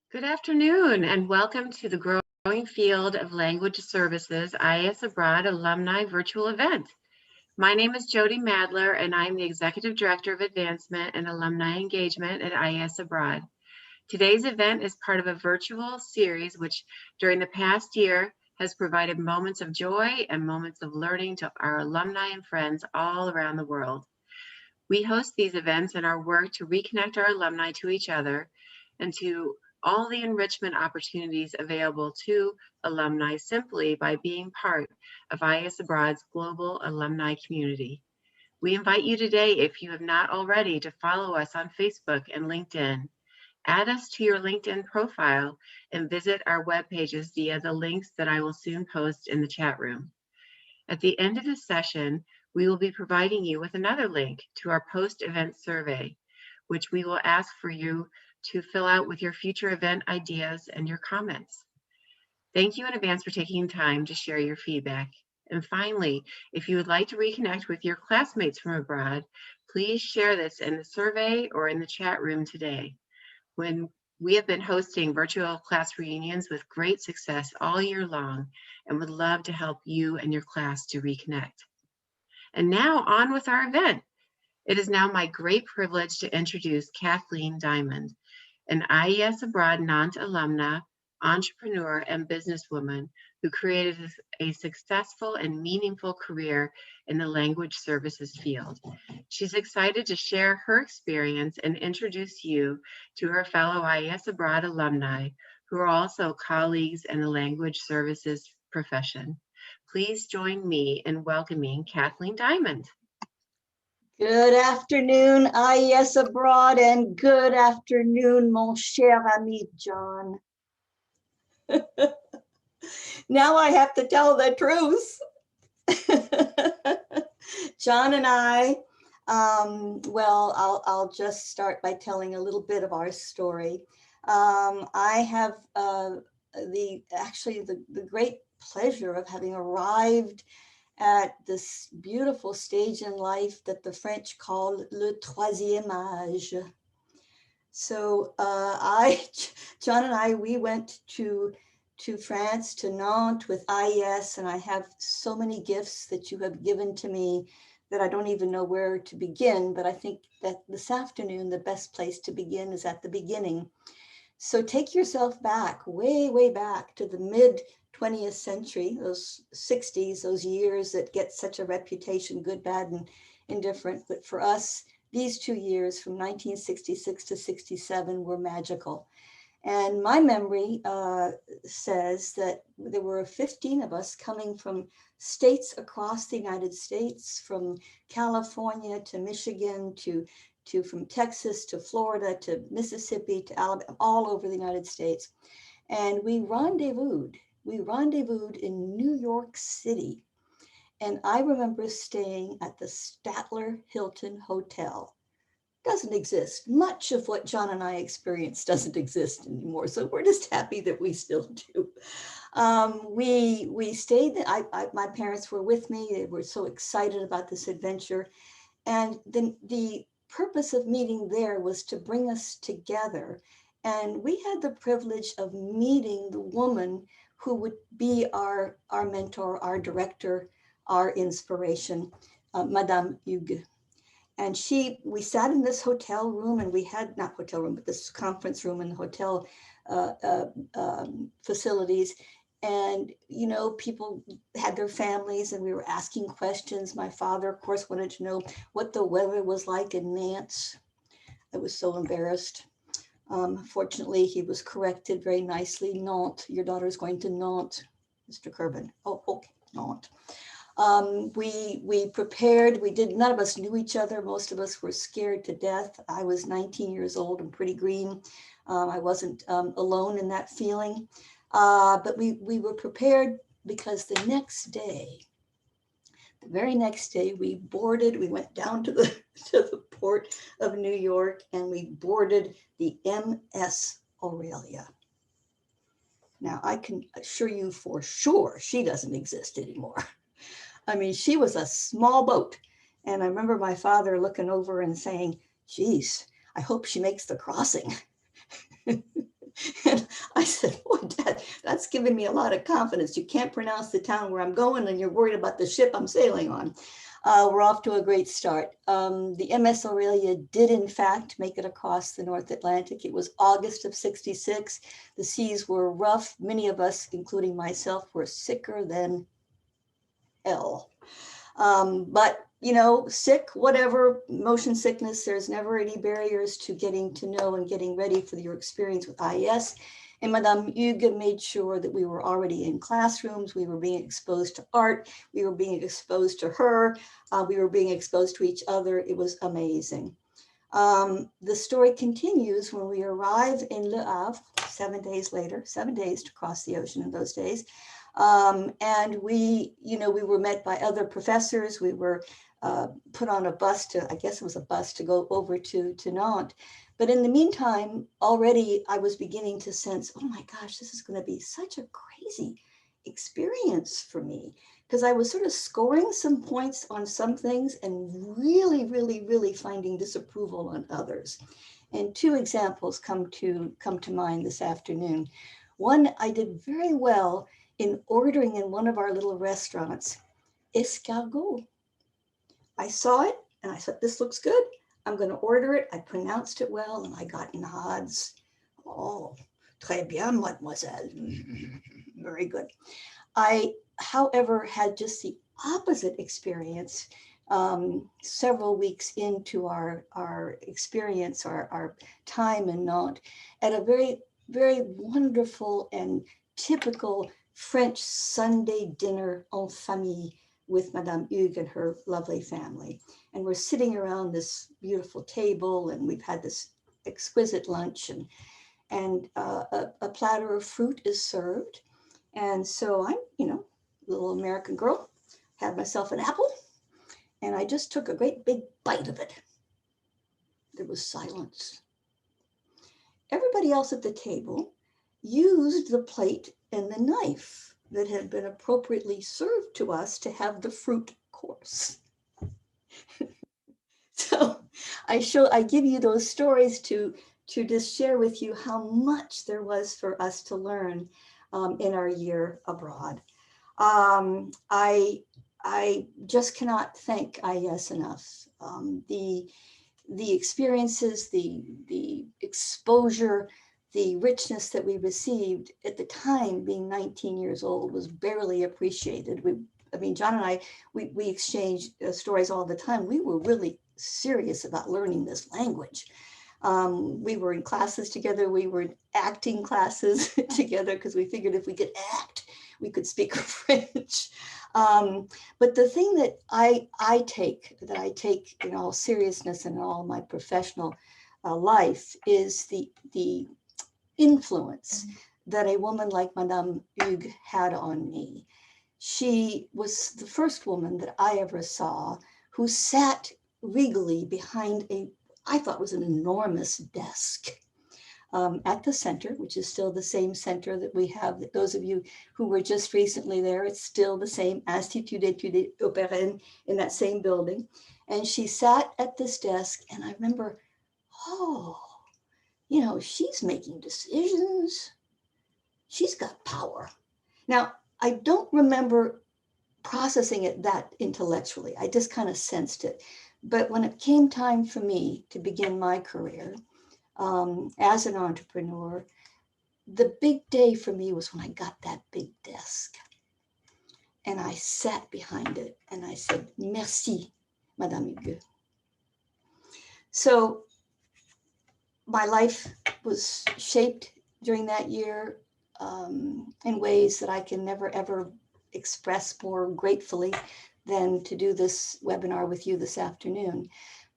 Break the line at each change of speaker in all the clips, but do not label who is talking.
Good afternoon and welcome to the growing field of language services IES Abroad alumni virtual event. My name is Jody Madler and I'm the Executive Director of Advancement and Alumni Engagement at IES Abroad. Today's event is part of a virtual series which during the past year has provided moments of joy and moments of learning to our alumni and friends all around the world. We host these events in our work to reconnect our alumni to each other and to all the enrichment opportunities available to alumni simply by being part of IES Abroad's global alumni community. We invite you today, if you have not already, to follow us on Facebook and LinkedIn. Add us to your LinkedIn profile and visit our web pages via the links that I will soon post in the chat room. At the end of the session, we will be providing you with another link to our post-event survey, which we will ask for you to fill out with your future event ideas and your comments. Thank you in advance for taking time to share your feedback. And finally, if you would like to reconnect with your classmates from abroad, please share this in the survey or in the chat room today. We have been hosting virtual class reunions with great success all year long and would love to help you and your class to reconnect. And now on with our event. It is now my great privilege to introduce Kathleen Diamond, an IES Abroad Nantes alumna, entrepreneur, and businesswoman who created a successful and meaningful career in the language services field. She's excited to share her experience and introduce you to her fellow IES Abroad alumni who are also colleagues in the language services profession. Please join me in welcoming Kathleen Diamond.
Good afternoon, IES Abroad, and good afternoon, mon cher ami John. Now I have to tell the truth. John and I, I'll just start by telling a little bit of our story. I have the great pleasure of having arrived at this beautiful stage in life that the French call le troisième âge. So John and I, we went to France, to Nantes with IES, and I have so many gifts that you have given to me that I don't even know where to begin, but I think that this afternoon, the best place to begin is at the beginning. So take yourself back, way, way back to the mid 20th century, those 60s, those years that get such a reputation, good, bad, and indifferent. But for us, these 2 years from 1966 to 67 were magical. And my memory says that there were 15 of us coming from states across the United States, from California to Michigan from Texas to Florida to Mississippi to Alabama, all over the United States. And we rendezvoused in New York City. And I remember staying at the Statler Hilton Hotel. Doesn't exist. Much of what John and I experienced doesn't exist anymore. So we're just happy that we still do. We stayed, my parents were with me. They were so excited about this adventure. And the purpose of meeting there was to bring us together. And we had the privilege of meeting the woman who would be our mentor, our director, our inspiration, Madame Hugues. And we sat in this hotel room, and we had, not hotel room, but this conference room in the hotel facilities. And, you know, people had their families and we were asking questions. My father, of course, wanted to know what the weather was like in Nantes. I was so embarrassed. Fortunately, he was corrected very nicely. Nantes, your daughter's going to Nantes, Mr. Kerbin. Oh, okay, Nantes. We prepared, none of us knew each other. Most of us were scared to death. I was 19 years old and pretty green. I wasn't alone in that feeling. But we were prepared because the very next day, we went down to the port of New York, and we boarded the MS Aurelia. Now, I can assure you for sure she doesn't exist anymore. I mean, she was a small boat. And I remember my father looking over and saying, geez, I hope she makes the crossing. And I said, boy, Dad, that's giving me a lot of confidence. You can't pronounce the town where I'm going and you're worried about the ship I'm sailing on. We're off to a great start. The MS Aurelia did in fact make it across the North Atlantic. It was August of '66. The seas were rough. Many of us, including myself, were sicker than hell. But you know, sick, whatever, motion sickness, there's never any barriers to getting to know and getting ready for your experience with IES. And Madame Hugues made sure that we were already in classrooms, we were being exposed to art, we were being exposed to her, we were being exposed to each other. It was amazing. The story continues when we arrive in Le Havre 7 days later, 7 days to cross the ocean in those days. And we were met by other professors. We were put on a bus to, I guess it was a bus to go over to Nantes. But in the meantime, already I was beginning to sense, oh my gosh, this is going to be such a crazy experience for me, because I was sort of scoring some points on some things and really, really, really finding disapproval on others. And two examples come to mind this afternoon. One, I did very well in ordering in one of our little restaurants, escargot. I saw it and I said, this looks good. I'm going to order it. I pronounced it well and I got nods. Oh, très bien, mademoiselle. Very good. I, however, had just the opposite experience several weeks into our experience, our time in Nantes, at a very, very wonderful and typical French Sunday dinner en famille with Madame Hugues and her lovely family. And we're sitting around this beautiful table and we've had this exquisite lunch, and a platter of fruit is served. And so I'm, little American girl, had myself an apple and I just took a great big bite of it. There was silence. Everybody else at the table used the plate and the knife that had been appropriately served to us to have the fruit course. So I give you those stories to just share with you how much there was for us to learn in our year abroad. I just cannot thank IES enough. The experiences, the exposure, the richness that we received at the time, being 19 years old, was barely appreciated. John and I, we exchange stories all the time. We were really serious about learning this language. We were in classes together. We were in acting classes together because we figured if we could act, we could speak French. But the thing that I take in all seriousness and in all my professional life is the influence that a woman like Madame Hugues had on me. She was the first woman that I ever saw who sat regally behind I thought was an enormous desk at the center, which is still the same center that we have. Those of you who were just recently there, it's still the same Institut d'études opéraines in that same building. And she sat at this desk and I remember, she's making decisions. She's got power. Now, I don't remember processing it that intellectually. I just kind of sensed it. But when it came time for me to begin my career as an entrepreneur, the big day for me was when I got that big desk. And I sat behind it and I said, merci, Madame Hugues. So my life was shaped during that year in ways that I can never, ever express more gratefully than to do this webinar with you this afternoon.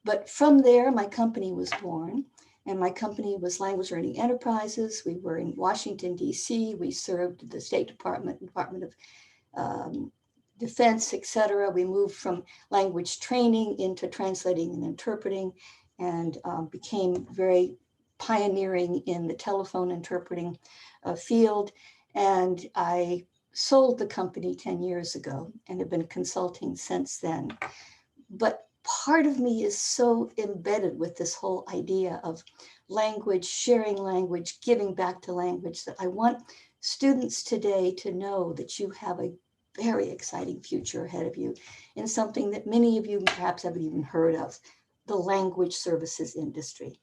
But from there, my company was born, and my company was Language Learning Enterprises. We were in Washington, D.C. We served the State Department, Department of Defense, etc. We moved from language training into translating and interpreting, and became very pioneering in the telephone interpreting field. And I sold the company 10 years ago and have been consulting since then. But part of me is so embedded with this whole idea of language, sharing language, giving back to language, that I want students today to know that you have a very exciting future ahead of you in something that many of you perhaps haven't even heard of, the language services industry.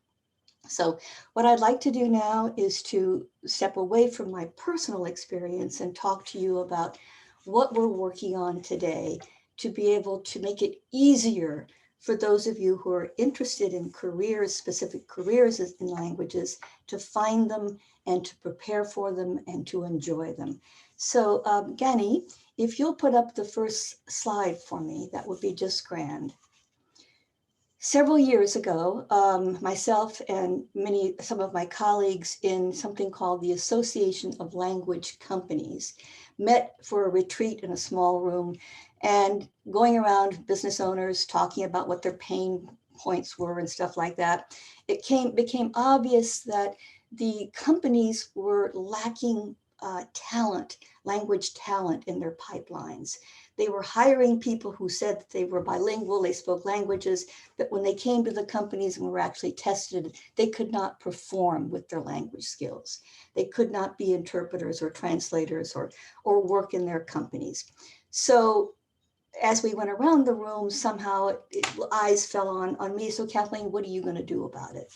So what I'd like to do now is to step away from my personal experience and talk to you about what we're working on today to be able to make it easier for those of you who are interested in careers, specific careers in languages, to find them and to prepare for them and to enjoy them. So Gani, if you'll put up the first slide for me, that would be just grand. Several years ago, myself and some of my colleagues in something called the Association of Language Companies met for a retreat in a small room and going around business owners talking about what their pain points were and stuff like that. It became obvious that the companies were lacking talent, language talent in their pipelines. They were hiring people who said that they were bilingual, they spoke languages, but when they came to the companies and were actually tested, they could not perform with their language skills. They could not be interpreters or translators or work in their companies. So as we went around the room, somehow eyes fell on me. So Kathleen, what are you going to do about it?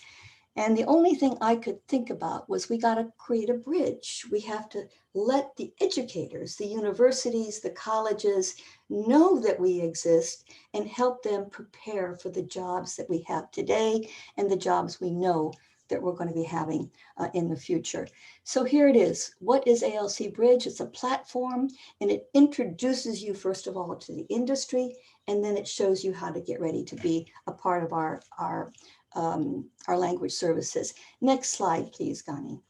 And the only thing I could think about was we got to create a bridge. We have to let the educators, the universities, the colleges know that we exist and help them prepare for the jobs that we have today and the jobs we know that we're going to be having in the future. So here it is. What is ALC Bridge? It's a platform, and it introduces you, first of all, to the industry, and then it shows you how to get ready to be a part of our language services. Next slide, please, Gani.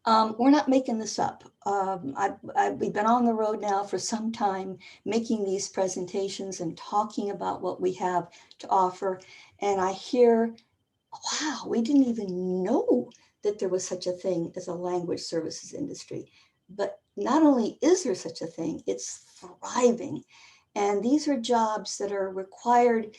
We're not making this up. We've been on the road now for some time, making these presentations and talking about what we have to offer. And I hear, wow, we didn't even know that there was such a thing as a language services industry. But not only is there such a thing, it's thriving. And these are jobs that are required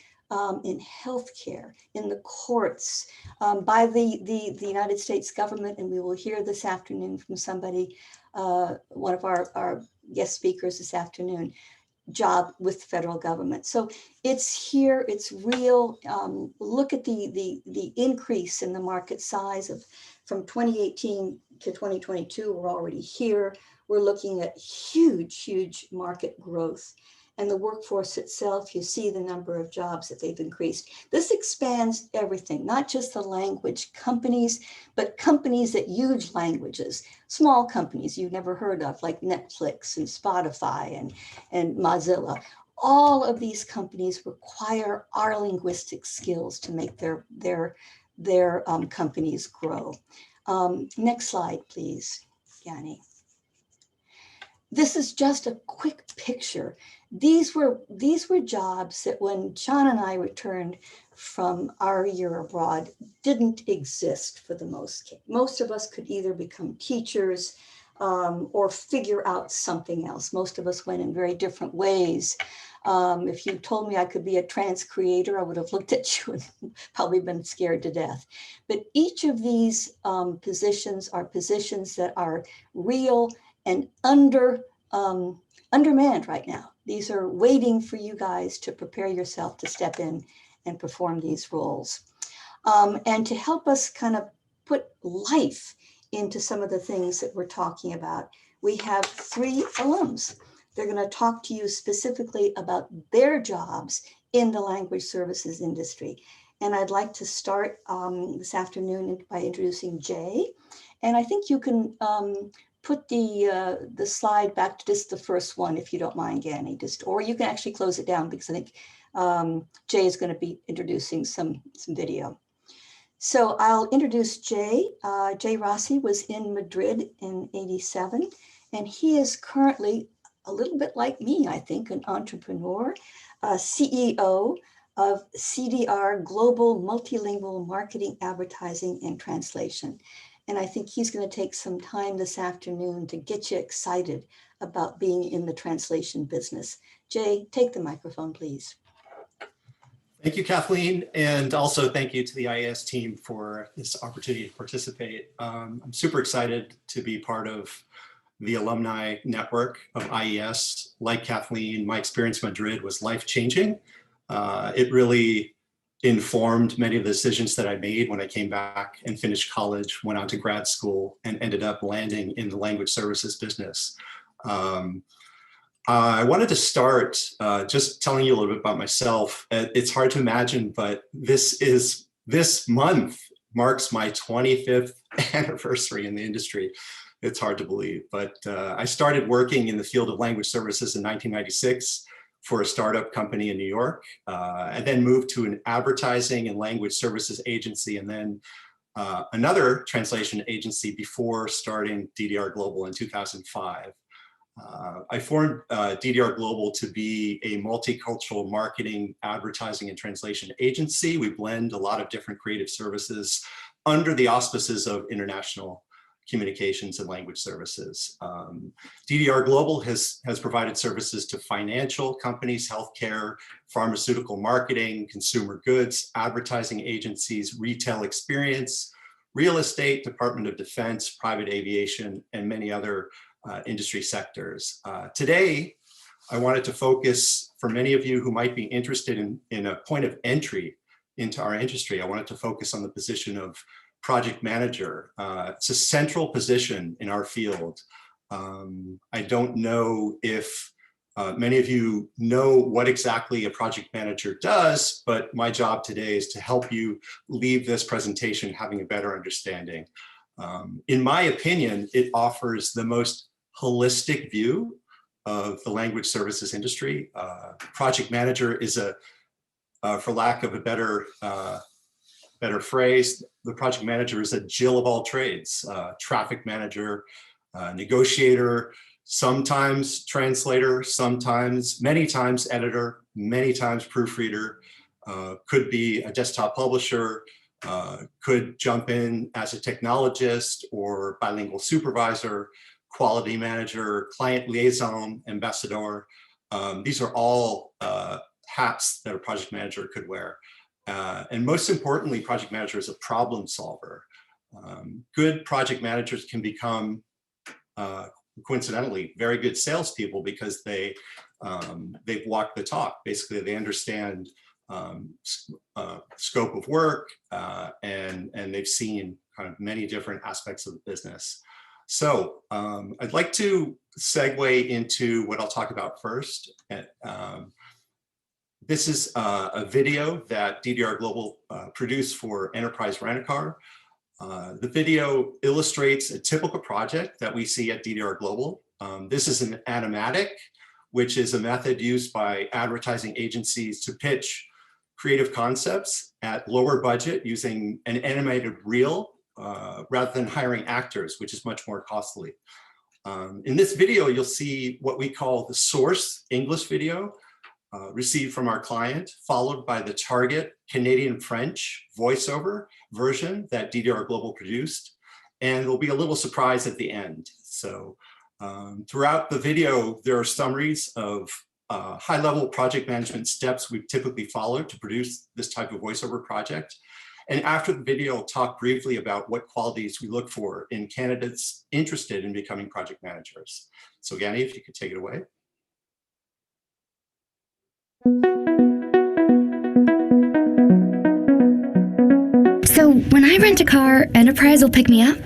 in healthcare, in the courts, by the United States government, and we will hear this afternoon from somebody, one of our guest speakers this afternoon, job with the federal government. So it's here, it's real. Look at the increase in the market size from 2018 to 2022, we're already here. We're looking at huge market growth. And the workforce itself, you see the number of jobs that they've increased. This expands everything, not just the language companies, but companies that use languages, small companies you've never heard of, like Netflix and Spotify and Mozilla. All of these companies require our linguistic skills to make their companies grow. Next slide, please, Yanni. This is just a quick picture. These were jobs that when John and I returned from our year abroad didn't exist for the most. Most of us could either become teachers or figure out something else. Most of us went in very different ways. If you told me I could be a trans creator, I would have looked at you and probably been scared to death. But each of these positions are positions that are real and undermanned right now. These are waiting for you guys to prepare yourself to step in and perform these roles. And to help us kind of put life into some of the things that we're talking about, we have 3 alums. They're going to talk to you specifically about their jobs in the language services industry. And I'd like to start this afternoon by introducing Jay. And I think you can put the slide back to just the first one, if you don't mind, Gani, or you can actually close it down because I think Jay is going to be introducing some video. So I'll introduce Jay. Jay Rossi was in Madrid in '87, and he is currently a little bit like me, I think, an entrepreneur, CEO of CDR, Global Multilingual Marketing, Advertising, and Translation. And I think he's going to take some time this afternoon to get you excited about being in the translation business. Jay, take the microphone, please.
Thank you, Kathleen, and also thank you to the IES team for this opportunity to participate. I'm super excited to be part of the alumni network of IES. Like Kathleen, my experience in Madrid was life-changing. It really informed many of the decisions that I made when I came back and finished college, went on to grad school, and ended up landing in the language services business. I wanted to start just telling you a little bit about myself. It's hard to imagine, but this month marks my 25th anniversary in the industry. It's hard to believe, but I started working in the field of language services in 1996 for a startup company in New York. I then moved to an advertising and language services agency, and then another translation agency before starting DDR Global in 2005. I formed DDR Global to be a multicultural marketing, advertising, and translation agency. We blend a lot of different creative services under the auspices of international communications and language services. DDR Global has provided services to financial companies, healthcare, pharmaceutical marketing, consumer goods, advertising agencies, retail experience, real estate, Department of Defense, private aviation, and many other industry sectors. Today, I wanted to focus, for many of you who might be interested in a point of entry into our industry, I wanted to focus on the position of project manager. It's a central position in our field. I don't know if many of you know what exactly a project manager does, but my job today is to help you leave this presentation having a better understanding. In my opinion, it offers the most holistic view of the language services industry. Project manager is for lack of a better phrase, the project manager is a Jill of all trades, traffic manager, negotiator, sometimes translator, many times editor, many times proofreader, could be a desktop publisher, could jump in as a technologist or bilingual supervisor, quality manager, client liaison, ambassador. These are all hats that a project manager could wear. And most importantly, project manager is a problem solver. Good project managers can become, coincidentally, very good salespeople because they've walked the talk. Basically, they understand scope of work and they've seen kind of many different aspects of the business. So I'd like to segue into what I'll talk about first. This is a video that DDR Global produced for Enterprise Rent-A-Car. The video illustrates a typical project that we see at DDR Global. This is an animatic, which is a method used by advertising agencies to pitch creative concepts at lower budget using an animated reel rather than hiring actors, which is much more costly. In this video, you'll see what we call the source English video received from our client, followed by the target Canadian-French voiceover version that DDR Global produced. And there'll be a little surprise at the end. So throughout the video, there are summaries of high-level project management steps we've typically followed to produce this type of voiceover project. And after the video, I'll talk briefly about what qualities we look for in candidates interested in becoming project managers. So Gani, if you could take it away.
So when I rent a car, Enterprise will pick me up?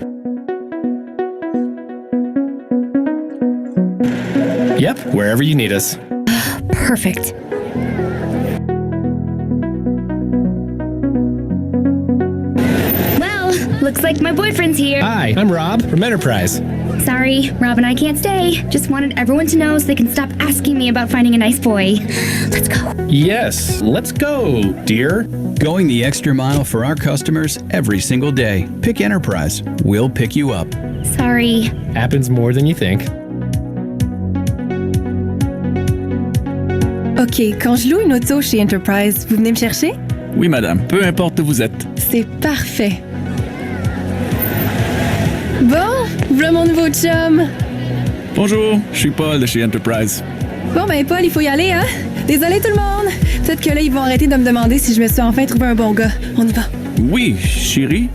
Yep, wherever you need us.
Perfect. Well, looks like my boyfriend's here.
Hi, I'm Rob from Enterprise.
Sorry, Rob and I can't stay. Just wanted everyone to know so they can stop asking me about finding a nice boy. Let's go.
Yes, let's go, dear.
Going the extra mile for our customers every single day. Pick Enterprise. We'll pick you up.
Sorry.
Happens more than you think.
OK, quand je loue une auto chez Enterprise, vous venez me chercher?
Oui, madame. Peu importe où vous êtes.
C'est parfait. Bon, voilà mon nouveau chum.
Bonjour, je suis Paul de chez Enterprise.
Bon, ben Paul, il faut y aller, hein? Désolée tout le monde! Peut-être que là, ils vont arrêter de me demander si je me suis enfin trouvé un bon gars. On y va.
Oui, chérie,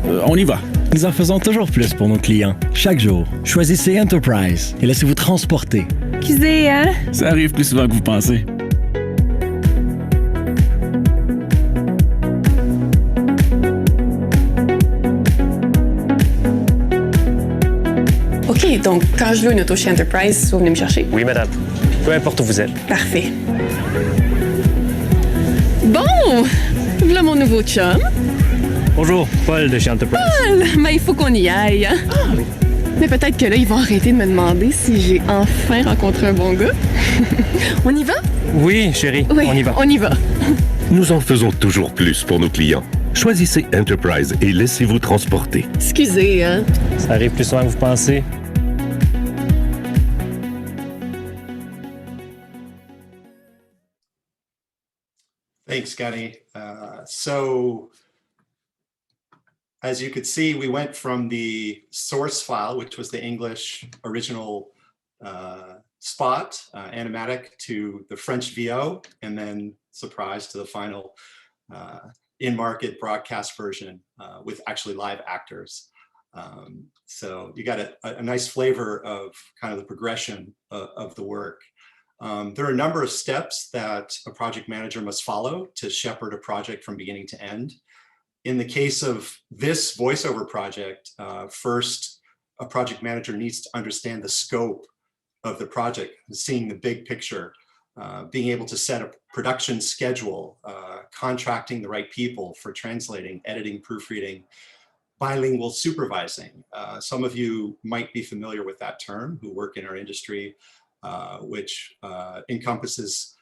on y va.
Nous en faisons toujours plus pour nos clients. Chaque jour, choisissez Enterprise et laissez-vous transporter.
Excusez, hein?
Ça arrive plus souvent que vous pensez.
OK, donc quand je loue une auto chez Enterprise, vous venez me chercher?
Oui, madame. Peu importe où vous êtes.
Parfait. Bon! Voilà mon nouveau chum.
Bonjour, Paul de chez Enterprise.
Paul! Mais il faut qu'on y aille. Mais peut-être que là, ils vont arrêter de me demander si j'ai enfin rencontré un bon gars. On y va?
Oui, chérie,
Oui,
on y va.
On y va.
Nous en faisons toujours plus pour nos clients. Choisissez Enterprise et laissez-vous transporter.
Excusez, hein?
Ça arrive plus souvent que vous pensez.
Thanks, Scotty. So as you could see, we went from the source file, which was the English original spot, animatic, to the French VO, and then surprise to the final in-market broadcast version with actually live actors. So you got a nice flavor of kind of the progression of the work. There are a number of steps that a project manager must follow to shepherd a project from beginning to end. In the case of this voiceover project, first, a project manager needs to understand the scope of the project, seeing the big picture, being able to set a production schedule, contracting the right people for translating, editing, proofreading, bilingual supervising. Some of you might be familiar with that term who work in our industry, which encompasses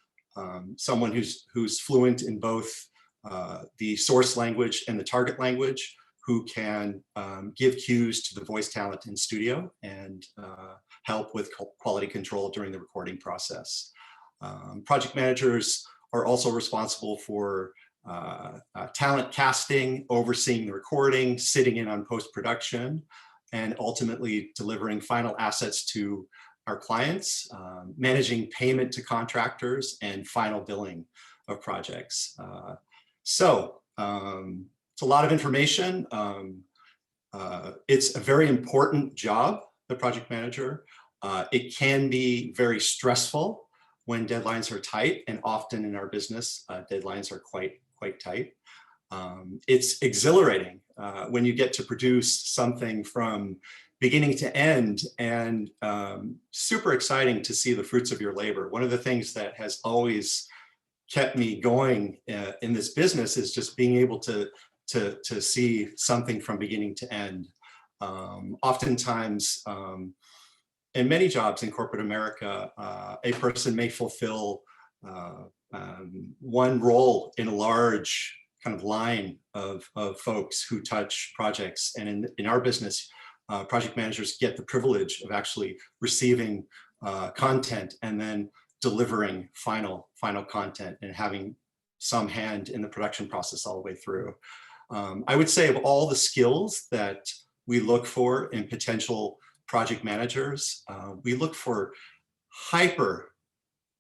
someone who's fluent in both the source language and the target language, who can give cues to the voice talent in studio and help with quality control during the recording process. Project managers are also responsible for talent casting, overseeing the recording, sitting in on post-production, and ultimately delivering final assets to our clients, managing payment to contractors, and final billing of projects. So it's a lot of information. It's a very important job, the project manager. It can be very stressful when deadlines are tight, and often in our business, deadlines are quite tight. It's exhilarating when you get to produce something from beginning to end, and super exciting to see the fruits of your labor. One of the things that has always kept me going in this business is just being able to see something from beginning to end. Oftentimes, in many jobs in corporate America, a person may fulfill one role in a large kind of line of folks who touch projects. And in our business, project managers get the privilege of actually receiving content and then delivering final content and having some hand in the production process all the way through. I would say of all the skills that we look for in potential project managers, we look for hyper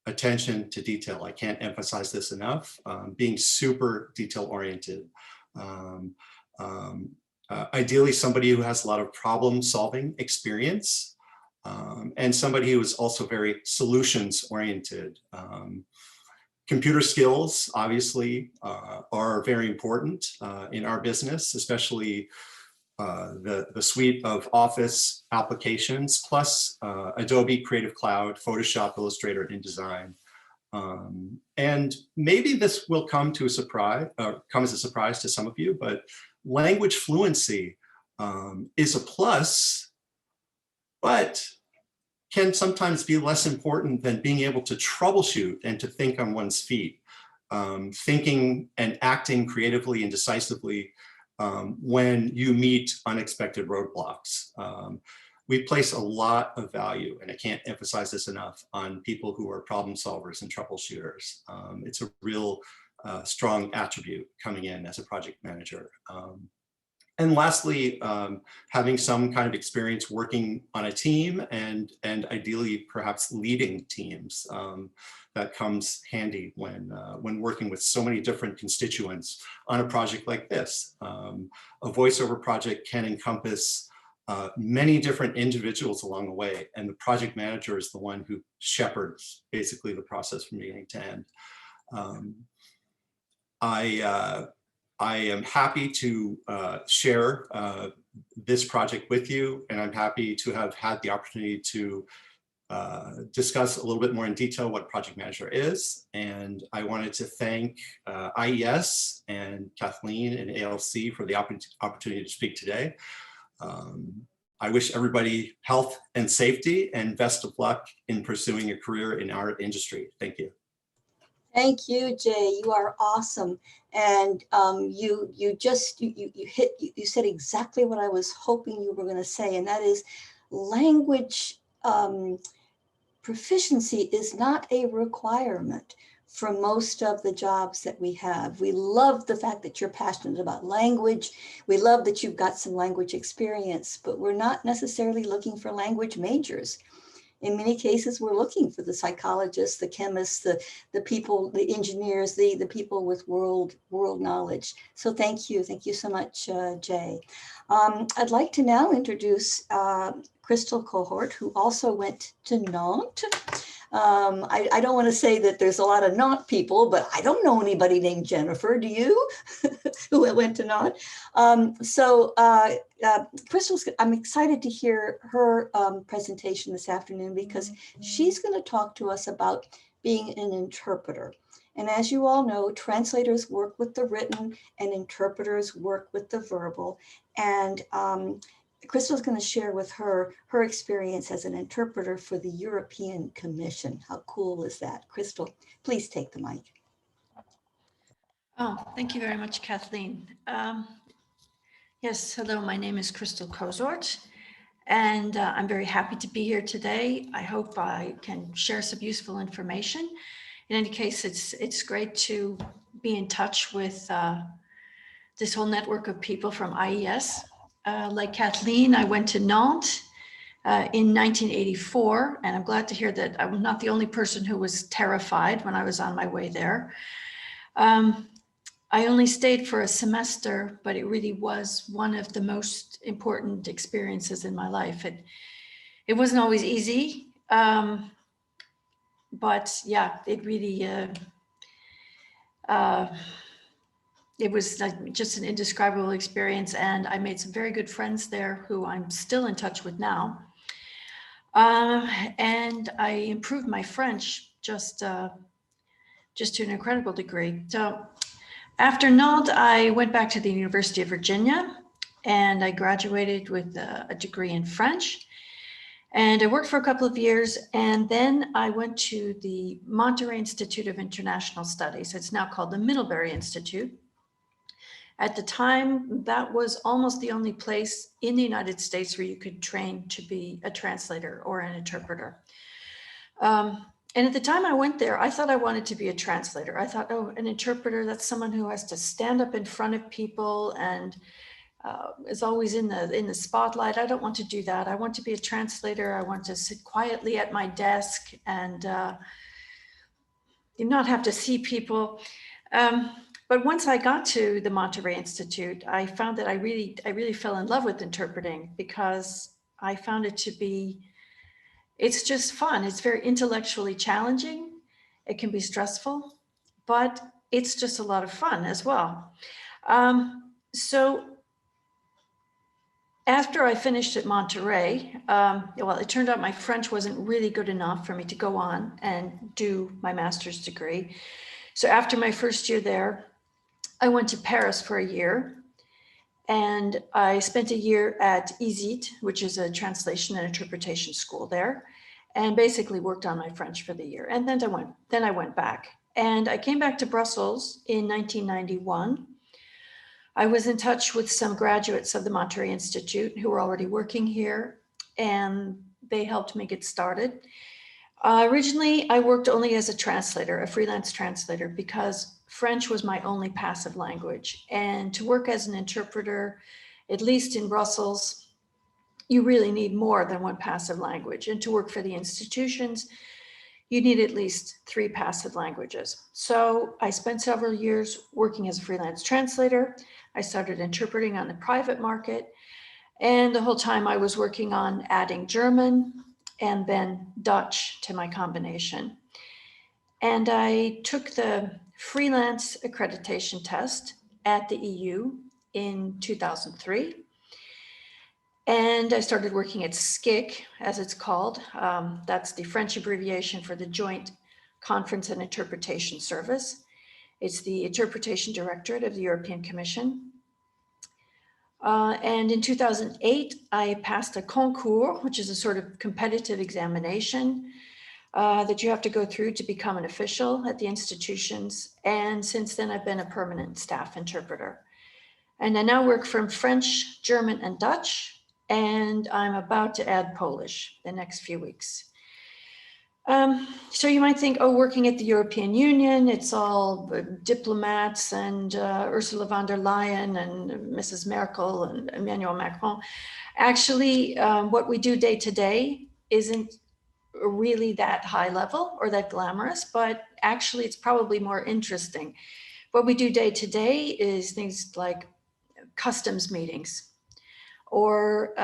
attention to detail. I can't emphasize this enough. Being super detail oriented. Ideally somebody who has a lot of problem solving experience, and somebody who is also very solutions oriented. Computer skills obviously are very important in our business, especially the suite of Office applications, plus Adobe Creative Cloud, Photoshop, Illustrator, and InDesign. And maybe this will come as a surprise to some of you, but language fluency is a plus, but can sometimes be less important than being able to troubleshoot and to think on one's feet, thinking and acting creatively and decisively when you meet unexpected roadblocks. We place a lot of value, and I can't emphasize this enough, on people who are problem solvers and troubleshooters. It's a real strong attribute coming in as a project manager. And lastly, having some kind of experience working on a team and ideally perhaps leading teams. That comes handy when working with so many different constituents on a project like this. A voiceover project can encompass many different individuals along the way, and the project manager is the one who shepherds basically the process from beginning to end. I am happy to share this project with you, and I'm happy to have had the opportunity to discuss a little bit more in detail what a project manager is. And I wanted to thank IES and Kathleen and ALC for the opportunity to speak today. I wish everybody health and safety and best of luck in pursuing a career in our industry. Thank you.
Thank you, Jay. You are awesome. And you said exactly what I was hoping you were going to say, and that is language proficiency is not a requirement for most of the jobs that we have. We love the fact that you're passionate about language. We love that you've got some language experience, but we're not necessarily looking for language majors. In many cases, we're looking for the psychologists, the chemists, the people, the engineers, the people with world knowledge. So thank you so much, Jay. I'd like to now introduce Crystal Cohort, who also went to Nantes. I don't want to say that there's a lot of Nantes people, but I don't know anybody named Jennifer. Do you? Who went to Nantes? Crystal's, I'm excited to hear her presentation this afternoon because she's going to talk to us about being an interpreter. And as you all know, translators work with the written and interpreters work with the verbal. And Crystal's going to share with her experience as an interpreter for the European Commission. How cool is that? Crystal, please take the mic.
Oh, thank you very much, Kathleen. Yes, hello, my name is Crystal Kozort, and I'm very happy to be here today. I hope I can share some useful information. In any case, it's great to be in touch with this whole network of people from IES. Like Kathleen, I went to Nantes in 1984, and I'm glad to hear that I'm not the only person who was terrified when I was on my way there. I only stayed for a semester, but it really was one of the most important experiences in my life. It wasn't always easy, but yeah, it really, it was just an indescribable experience, and I made some very good friends there who I'm still in touch with now. And I improved my French just to an incredible degree. So after Nantes, I went back to the University of Virginia, and I graduated with a degree in French. And I worked for a couple of years, and then I went to the Monterey Institute of International Studies. It's now called the Middlebury Institute. At the time, that was almost the only place in the United States where you could train to be a translator or an interpreter. And at the time I went there, I thought I wanted to be a translator. I thought, oh, an interpreter, that's someone who has to stand up in front of people and is always in the spotlight. I don't want to do that. I want to be a translator. I want to sit quietly at my desk and not have to see people. But once I got to the Monterey Institute, I found that I really fell in love with interpreting because I found it to be, it's just fun. It's very intellectually challenging. It can be stressful, but it's just a lot of fun as well. So after I finished at Monterey, well, it turned out my French wasn't really good enough for me to go on and do my master's degree. So after my first year there, I went to Paris for a year, and I spent a year at IES, which is a translation and interpretation school there, and basically worked on my French for the year. And then I went back, and I came back to Brussels in 1991. I was in touch with some graduates of the Monterey Institute who were already working here, and they helped me get started. Originally, I worked only as a translator, a freelance translator, because French was my only passive language. And to work as an interpreter at least in Brussels, you really need more than one passive language. And to work for the institutions, you need at least 3 passive languages. So I spent several years working as a freelance translator. I started interpreting on the private market. And the whole time I was working on adding German and then Dutch to my combination. And I took the freelance accreditation test at the EU in 2003. And I started working at SCIC, as it's called. That's the French abbreviation for the Joint Conference and Interpretation Service. It's the Interpretation Directorate of the European Commission. And in 2008, I passed a concours, which is a sort of competitive examination that you have to go through to become an official at the institutions. And since then, I've been a permanent staff interpreter. And I now work from French, German, and Dutch. And I'm about to add Polish the next few weeks. So you might think, oh, working at the European Union, it's all diplomats and Ursula von der Leyen and Mrs. Merkel and Emmanuel Macron. Actually, what we do day to day isn't really that high level or that glamorous, but actually it's probably more interesting. What we do day to day is things like customs meetings, or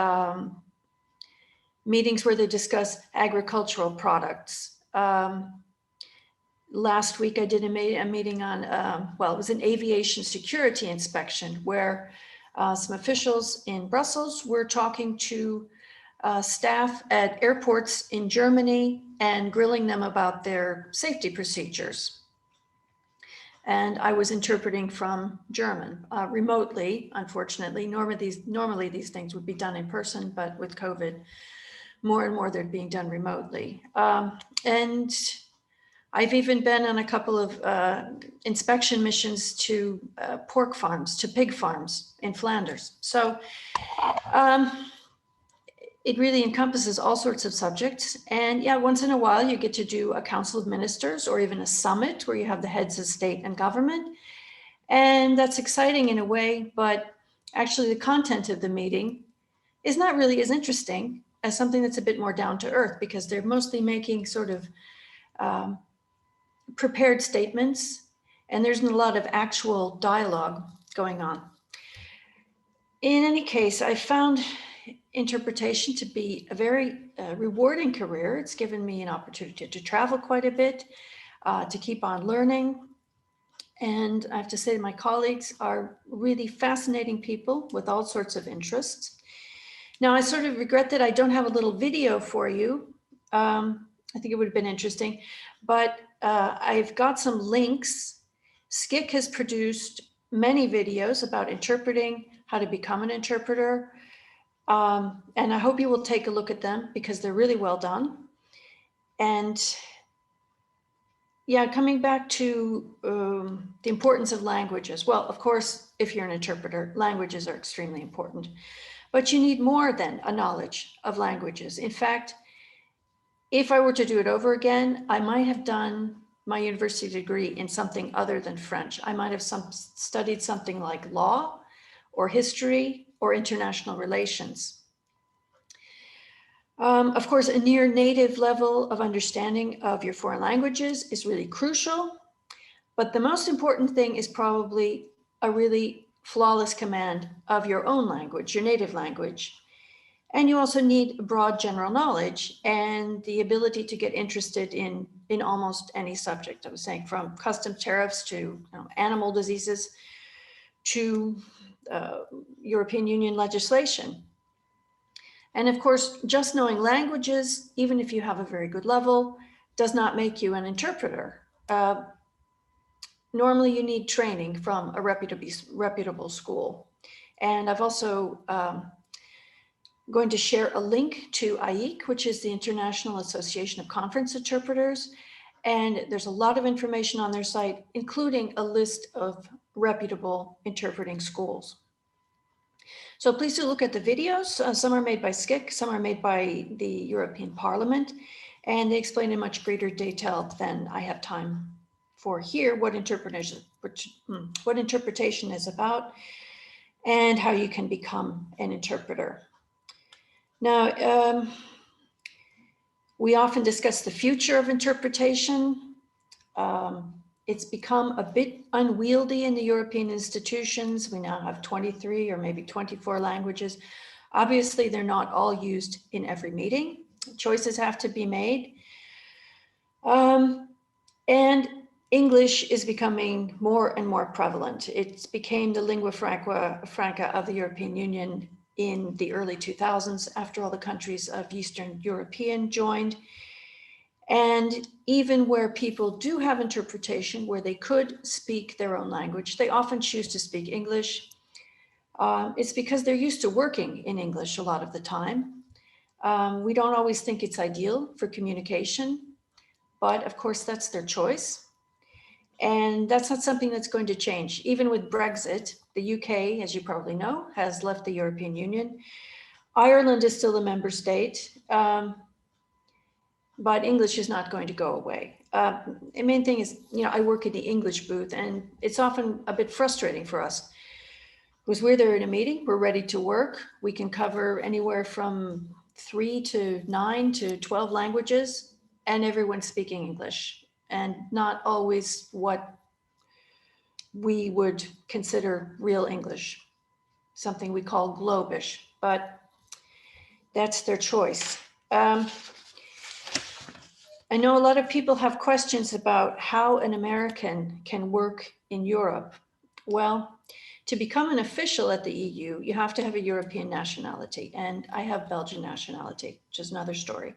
meetings where they discuss agricultural products. Last week I did a meeting on, well, it was an aviation security inspection where some officials in Brussels were talking to staff at airports in Germany and grilling them about their safety procedures. And I was interpreting from German remotely, unfortunately. Normally these things would be done in person, but with COVID, more and more they're being done remotely. And I've even been on a couple of inspection missions to pork farms, to pig farms in Flanders. So it really encompasses all sorts of subjects. And yeah, once in a while you get to do a council of ministers or even a summit where you have the heads of state and government. And that's exciting in a way, but actually the content of the meeting is not really as interesting as something that's a bit more down to earth, because they're mostly making sort of prepared statements, and there's a lot of actual dialogue going on. In any case, I found interpretation to be a very rewarding career. It's given me an opportunity to travel quite a bit, to keep on learning. And I have to say my colleagues are really fascinating people with all sorts of interests. Now, I sort of regret that I don't have a little video for you. I think it would have been interesting, but I've got some links. SCIC has produced many videos about interpreting, how to become an interpreter. And I hope you will take a look at them because they're really well done. And yeah, coming back to the importance of languages. Well, of course, if you're an interpreter, languages are extremely important, but you need more than a knowledge of languages. In fact, if I were to do it over again, I might have done my university degree in something other than French. I might have studied something like law or history or international relations. Of course, a near native level of understanding of your foreign languages is really crucial, but the most important thing is probably a really flawless command of your own language, your native language. And you also need broad general knowledge and the ability to get interested in almost any subject. I was saying, from customs tariffs to animal diseases to European Union legislation. And of course, just knowing languages, even if you have a very good level, does not make you an interpreter. Normally you need training from a reputable school. And I've also going to share a link to IEC, which is the International Association of Conference Interpreters. And there's a lot of information on their site, including a list of reputable interpreting schools. So please do look at the videos. Some are made by SCIC, some are made by the European Parliament, and they explain in much greater detail than I have time for here what interpretation is about. and how you can become an interpreter. Now, we often discuss the future of interpretation. It's become a bit unwieldy in the European institutions. We now have 23 or maybe 24 languages. Obviously, they're not all used in every meeting. Choices have to be made. And English is becoming more and more prevalent. It became the lingua franca of the European Union in the early 2000s, after all the countries of Eastern European joined. And even where people do have interpretation, where they could speak their own language, they often choose to speak English. It's because they're used to working in English a lot of the time. We don't always think it's ideal for communication, but of course that's their choice. And that's not something that's going to change. Even with Brexit, the UK, as you probably know, has left the European Union. Ireland is still a member state. But English is not going to go away. The main thing is, I work in the English booth, and it's often a bit frustrating for us because we're there in a meeting, we're ready to work. We can cover anywhere from 3 to 9 to 12 languages, and everyone's speaking English, and not always what we would consider real English, something we call globish, but that's their choice. I know a lot of people have questions about how an American can work in Europe. Well, to become an official at the EU, you have to have a European nationality, and I have Belgian nationality, which is another story.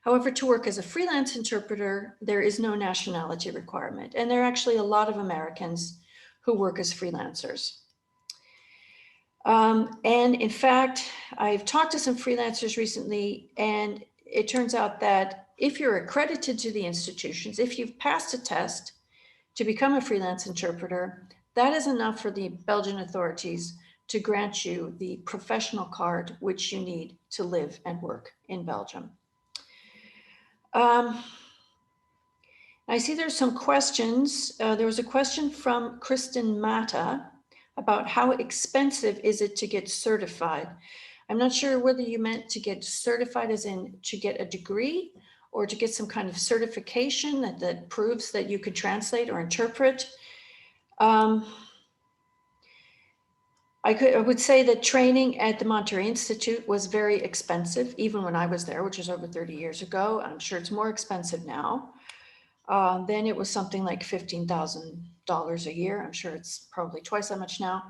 However, to work as a freelance interpreter, there is no nationality requirement, and there are actually a lot of Americans who work as freelancers. And in fact, I've talked to some freelancers recently, and it turns out that if you're accredited to the institutions, if you've passed a test to become a freelance interpreter, that is enough for the Belgian authorities to grant you the professional card which you need to live and work in Belgium. I see there's some questions. There was a question from Kristen Mata about how expensive is it to get certified. I'm not sure whether you meant to get certified as in to get a degree or to get some kind of certification that proves that you could translate or interpret. I would say that training at the Monterey Institute was very expensive, even when I was there, which was over 30 years ago. I'm sure it's more expensive now. Then it was something like $15,000 a year. I'm sure it's probably twice that much now.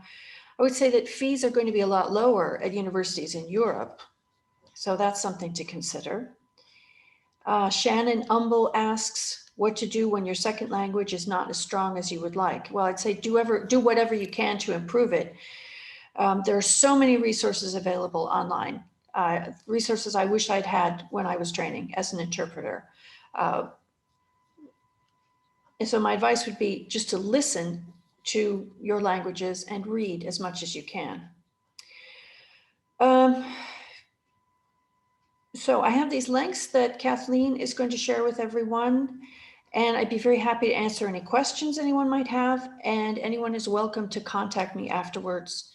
I would say that fees are going to be a lot lower at universities in Europe. So that's something to consider. Shannon Umble asks what to do when your second language is not as strong as you would like. Well, I'd say do whatever you can to improve it. There are so many resources available online, resources I wish I'd had when I was training as an interpreter. And so my advice would be just to listen to your languages and read as much as you can. So I have these links that Kathleen is going to share with everyone, and I'd be very happy to answer any questions anyone might have, and anyone is welcome to contact me afterwards,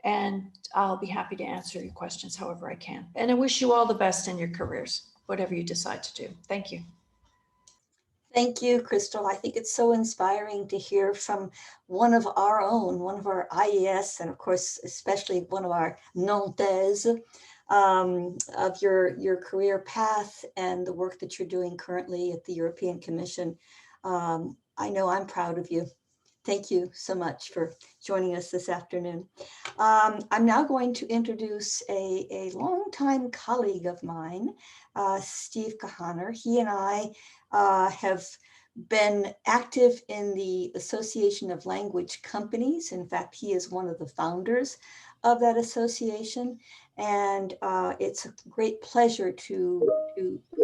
and I'll be happy to answer your questions however I can. And I wish you all the best in your careers, whatever you decide to do. Thank you.
Thank you, Crystal. I think it's so inspiring to hear from one of our own, one of our IES, and of course, especially one of our Nantais, of your career path and the work that you're doing currently at the European Commission. I know I'm proud of you. Thank you so much for joining us this afternoon. I'm now going to introduce a longtime colleague of mine, Steve Kahaner. He and I have been active in the Association of Language Companies. In fact, he is one of the founders of that association. And it's a great pleasure to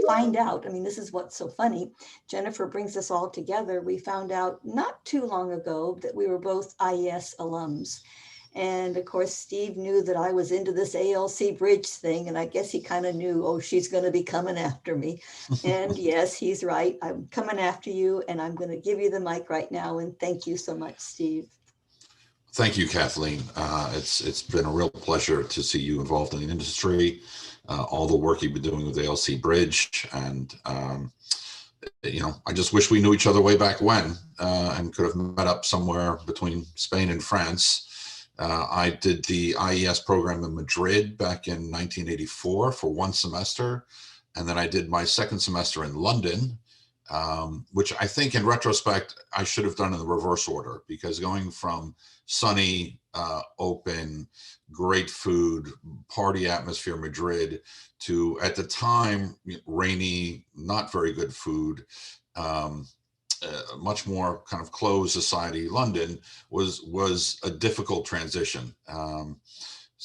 find out. I mean, this is what's so funny. Jennifer brings us all together. We found out not too long ago that we were both IES alums. And of course, Steve knew that I was into this ALC Bridge thing. And I guess he kind of knew, oh, she's going to be coming after me. And yes, he's right. I'm coming after you. And I'm going to give you the mic right now. And thank you so much, Steve.
Thank you, Kathleen. It's been a real pleasure to see you involved in the industry, all the work you've been doing with Alc Bridge, and I just wish we knew each other way back when, and could have met up somewhere between Spain and France. I did the IES program in Madrid back in 1984 for one semester, and then I did my second semester in London, which I think in retrospect, I should have done in the reverse order, because going from sunny, open, great food, party atmosphere Madrid to, at the time, rainy, not very good food, much more kind of closed society London was a difficult transition. But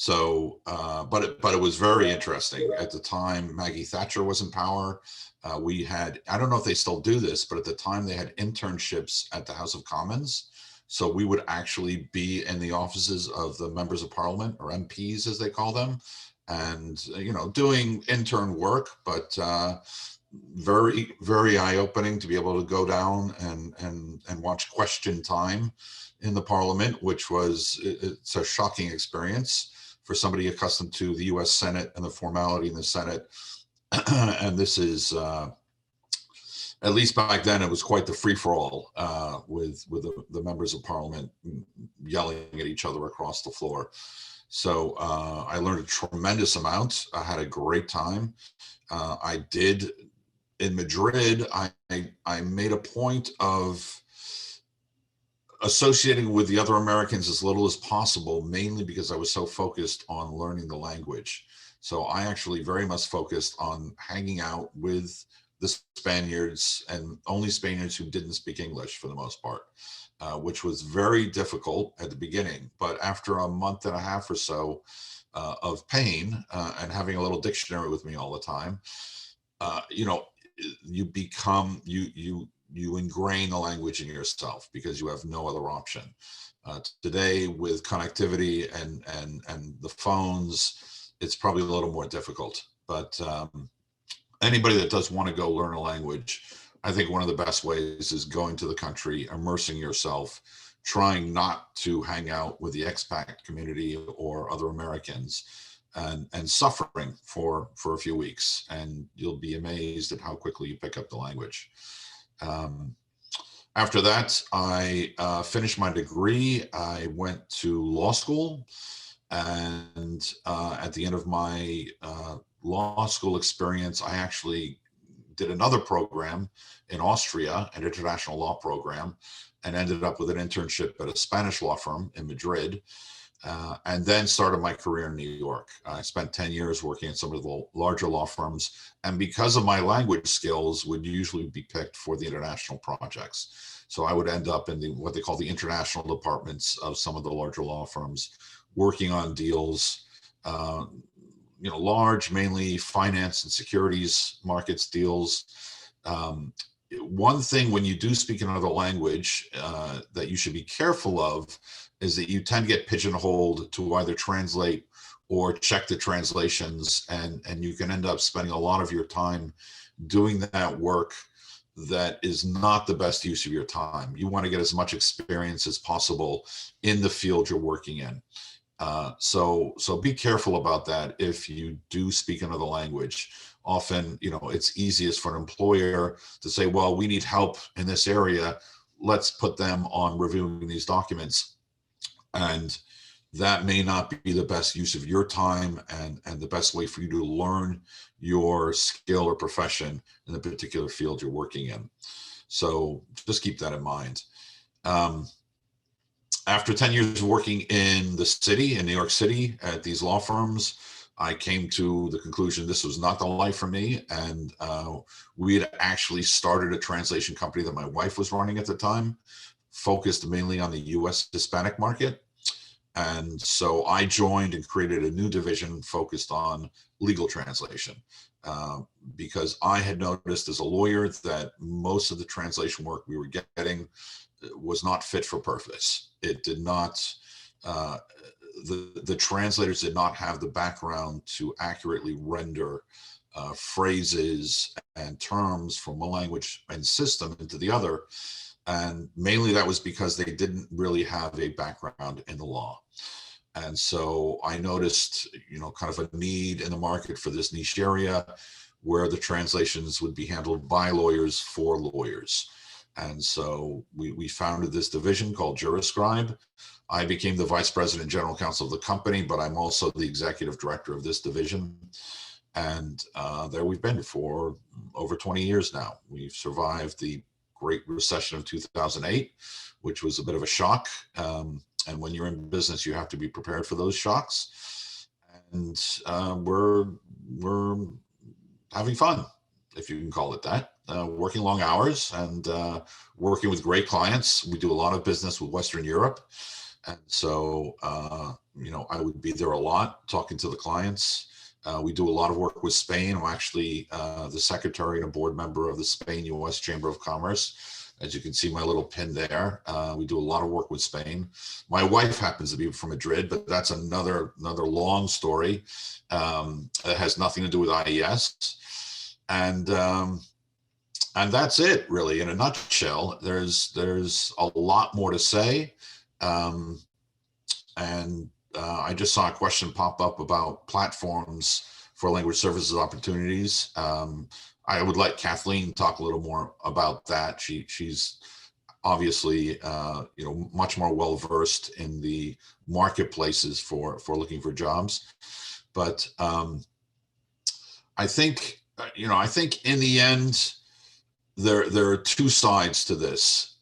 it was very interesting. At the time, Maggie Thatcher was in power. We had, I don't know if they still do this, but at the time they had internships at the House of Commons. So we would actually be in the offices of the members of parliament, or MPs as they call them, and, doing intern work, but very, very eye-opening to be able to go down and watch question time in the parliament, which it's a shocking experience for somebody accustomed to the US Senate and the formality in the Senate. And this is, at least back then, it was quite the free-for-all with the members of parliament yelling at each other across the floor. So I learned a tremendous amount. I had a great time. I did, in Madrid, I made a point of associating with the other Americans as little as possible, mainly because I was so focused on learning the language. So I actually very much focused on hanging out with the Spaniards, and only Spaniards who didn't speak English for the most part, which was very difficult at the beginning. But after a month and a half or so of pain and having a little dictionary with me all the time, you become, you ingrain the language in yourself because you have no other option. Today, with connectivity and the phones, it's probably a little more difficult. But anybody that does want to go learn a language, I think one of the best ways is going to the country, immersing yourself, trying not to hang out with the expat community or other Americans, and suffering for a few weeks, and you'll be amazed at how quickly you pick up the language. After that, I finished my degree. I went to law school, and at the end of my law school experience, I actually did another program in Austria, an international law program, and ended up with an internship at a Spanish law firm in Madrid, and then started my career in New York. I spent 10 years working at some of the larger law firms, and because of my language skills, would usually be picked for the international projects. So I would end up in what they call the international departments of some of the larger law firms, working on deals, large, mainly finance and securities markets deals. One thing when you do speak another language that you should be careful of is that you tend to get pigeonholed to either translate or check the translations, and you can end up spending a lot of your time doing that work that is not the best use of your time. You want to get as much experience as possible in the field you're working in. So be careful about that if you do speak another language. Often, it's easiest for an employer to say, well, we need help in this area. Let's put them on reviewing these documents. And that may not be the best use of your time and the best way for you to learn your skill or profession in the particular field you're working in. So just keep that in mind. After 10 years of working in the city, in New York City, at these law firms, I came to the conclusion this was not the life for me. And we had actually started a translation company that my wife was running at the time, focused mainly on the US Hispanic market. And so I joined and created a new division focused on legal translation, because I had noticed as a lawyer that most of the translation work we were getting was not fit for purpose. It did not, the translators did not have the background to accurately render phrases and terms from one language and system into the other. And mainly that was because they didn't really have a background in the law. And so I noticed, kind of a need in the market for this niche area where the translations would be handled by lawyers for lawyers. And so we founded this division called Juriscribe. I became the vice president and general counsel of the company, but I'm also the executive director of this division. And there we've been for over 20 years now. We've survived the Great Recession of 2008, which was a bit of a shock. And when you're in business, you have to be prepared for those shocks. And we're having fun, if you can call it that, working long hours and working with great clients. We do a lot of business with Western Europe. And so, I would be there a lot talking to the clients. We do a lot of work with Spain. I'm actually the secretary and a board member of the Spain U.S. Chamber of Commerce. As you can see, my little pin there. We do a lot of work with Spain. My wife happens to be from Madrid, but that's another long story. It has nothing to do with IES. And that's it, really, in a nutshell. There's a lot more to say. I just saw a question pop up about platforms for language services opportunities. I would let Kathleen talk a little more about that. She's obviously, much more well-versed in the marketplaces for looking for jobs. But I think in the end, there are two sides to this.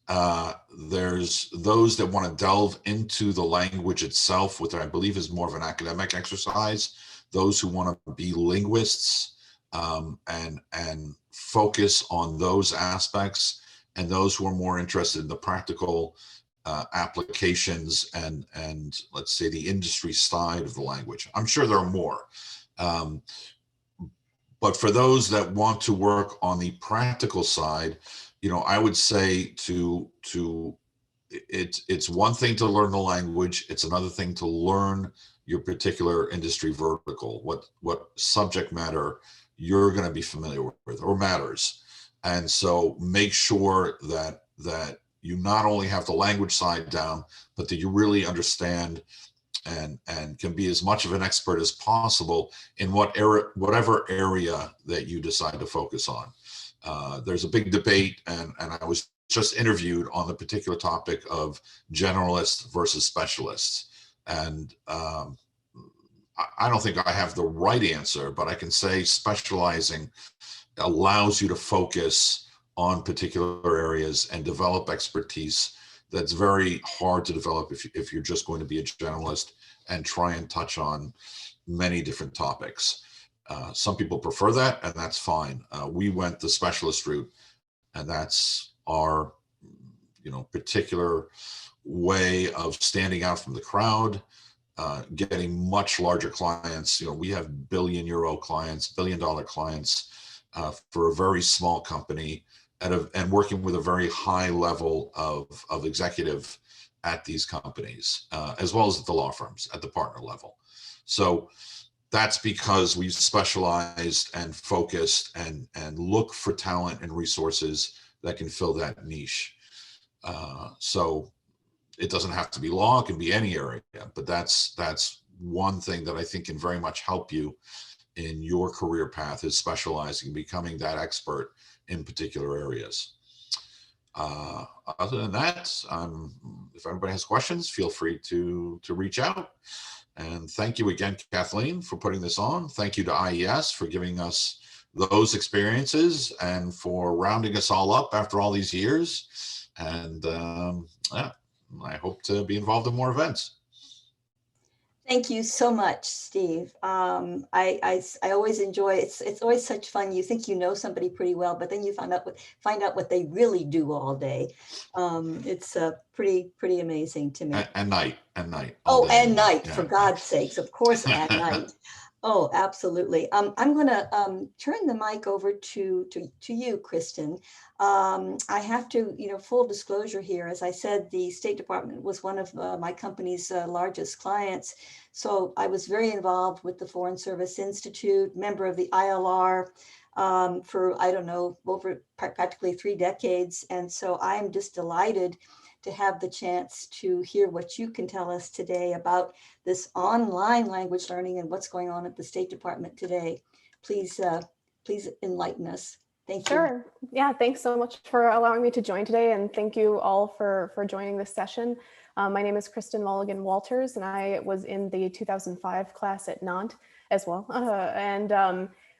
There's those that want to delve into the language itself, which I believe is more of an academic exercise. Those who want to be linguists and focus on those aspects, and those who are more interested in the practical applications and let's say the industry side of the language. I'm sure there are more. But for those that want to work on the practical side, I would say it's one thing to learn the language. It's another thing to learn your particular industry vertical, what subject matter you're going to be familiar with or matters. And so make sure that you not only have the language side down, but that you really understand and can be as much of an expert as possible in whatever area that you decide to focus on. There's a big debate, and I was just interviewed on the particular topic of generalists versus specialists. And I don't think I have the right answer, but I can say specializing allows you to focus on particular areas and develop expertise that's very hard to develop if you're just going to be a generalist and try and touch on many different topics. Some people prefer that, and that's fine. We went the specialist route, and that's our, particular way of standing out from the crowd, getting much larger clients. We have billion-euro clients, billion-dollar clients for a very small company, and working with a very high level of executive at these companies, as well as at the law firms at the partner level. So that's because we've specialized and focused and look for talent and resources that can fill that niche. So it doesn't have to be law, it can be any area, but that's one thing that I think can very much help you in your career path, is specializing, becoming that expert in particular areas. Other than that, if everybody has questions, feel free to reach out. And thank you again, Kathleen, for putting this on. Thank you to IES for giving us those experiences and for rounding us all up after all these years. And yeah, I hope to be involved in more events.
Thank you so much, Steve. I always enjoy it. It's always such fun. You think you know somebody pretty well, but then you find out what they really do all day. It's pretty amazing to me.
And night.
Oh, and night,
yeah.
For God's sakes, of course, at night. Oh, absolutely. I'm going to turn the mic over to you, Kristen. I have to, full disclosure here, as I said, the State Department was one of my company's largest clients. So I was very involved with the Foreign Service Institute, member of the ILR, for, I don't know, over practically 3 decades. And so I'm just delighted to have the chance to hear what you can tell us today about this online language learning and what's going on at the State Department today. Please, please enlighten us. Thank you.
Sure. Yeah, thanks so much for allowing me to join today, and thank you all for joining this session. My name is Kristen Mulligan Walters, and I was in the 2005 class at Nantes as well.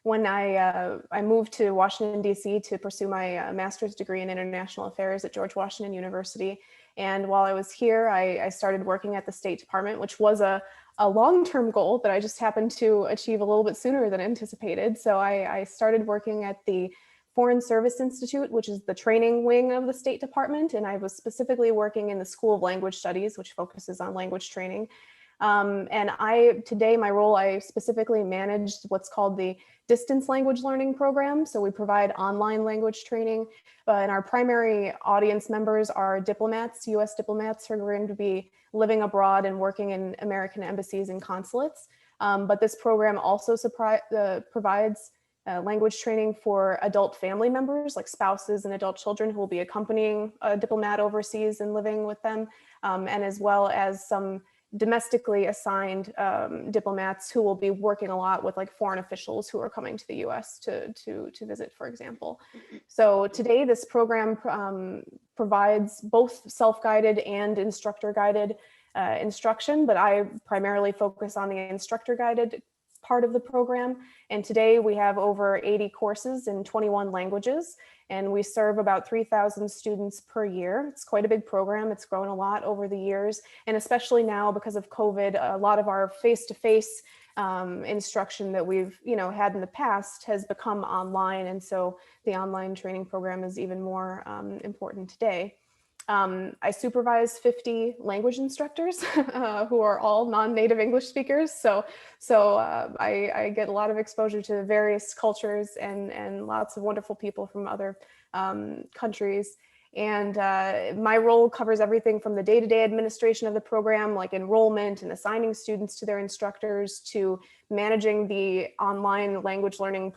When I moved to Washington, D.C. to pursue my master's degree in international affairs at George Washington University. And while I was here, I started working at the State Department, which was a long-term goal that I just happened to achieve a little bit sooner than anticipated. So I started working at the Foreign Service Institute, which is the training wing of the State Department. And I was specifically working in the School of Language Studies, which focuses on language training. Today, my role, I specifically managed what's called the distance language learning program. So we provide online language training, and our primary audience members are diplomats, US diplomats who are going to be living abroad and working in American embassies and consulates. But this program also provides language training for adult family members, like spouses and adult children who will be accompanying a diplomat overseas and living with them, and as well as some domestically assigned diplomats who will be working a lot with like foreign officials who are coming to the US to visit, for example. So today this program provides both self-guided and instructor-guided instruction, but I primarily focus on the instructor-guided part of the program. And today we have over 80 courses in 21 languages, and we serve about 3,000 students per year. It's quite a big program. It's grown a lot over the years, and especially now because of COVID, a lot of our face-to-face instruction that we've had in the past has become online, and so the online training program is even more important today. I supervise 50 language instructors who are all non-native English speakers. So I get a lot of exposure to various cultures and lots of wonderful people from other countries. And my role covers everything from the day-to-day administration of the program, like enrollment and assigning students to their instructors, to managing the online language learning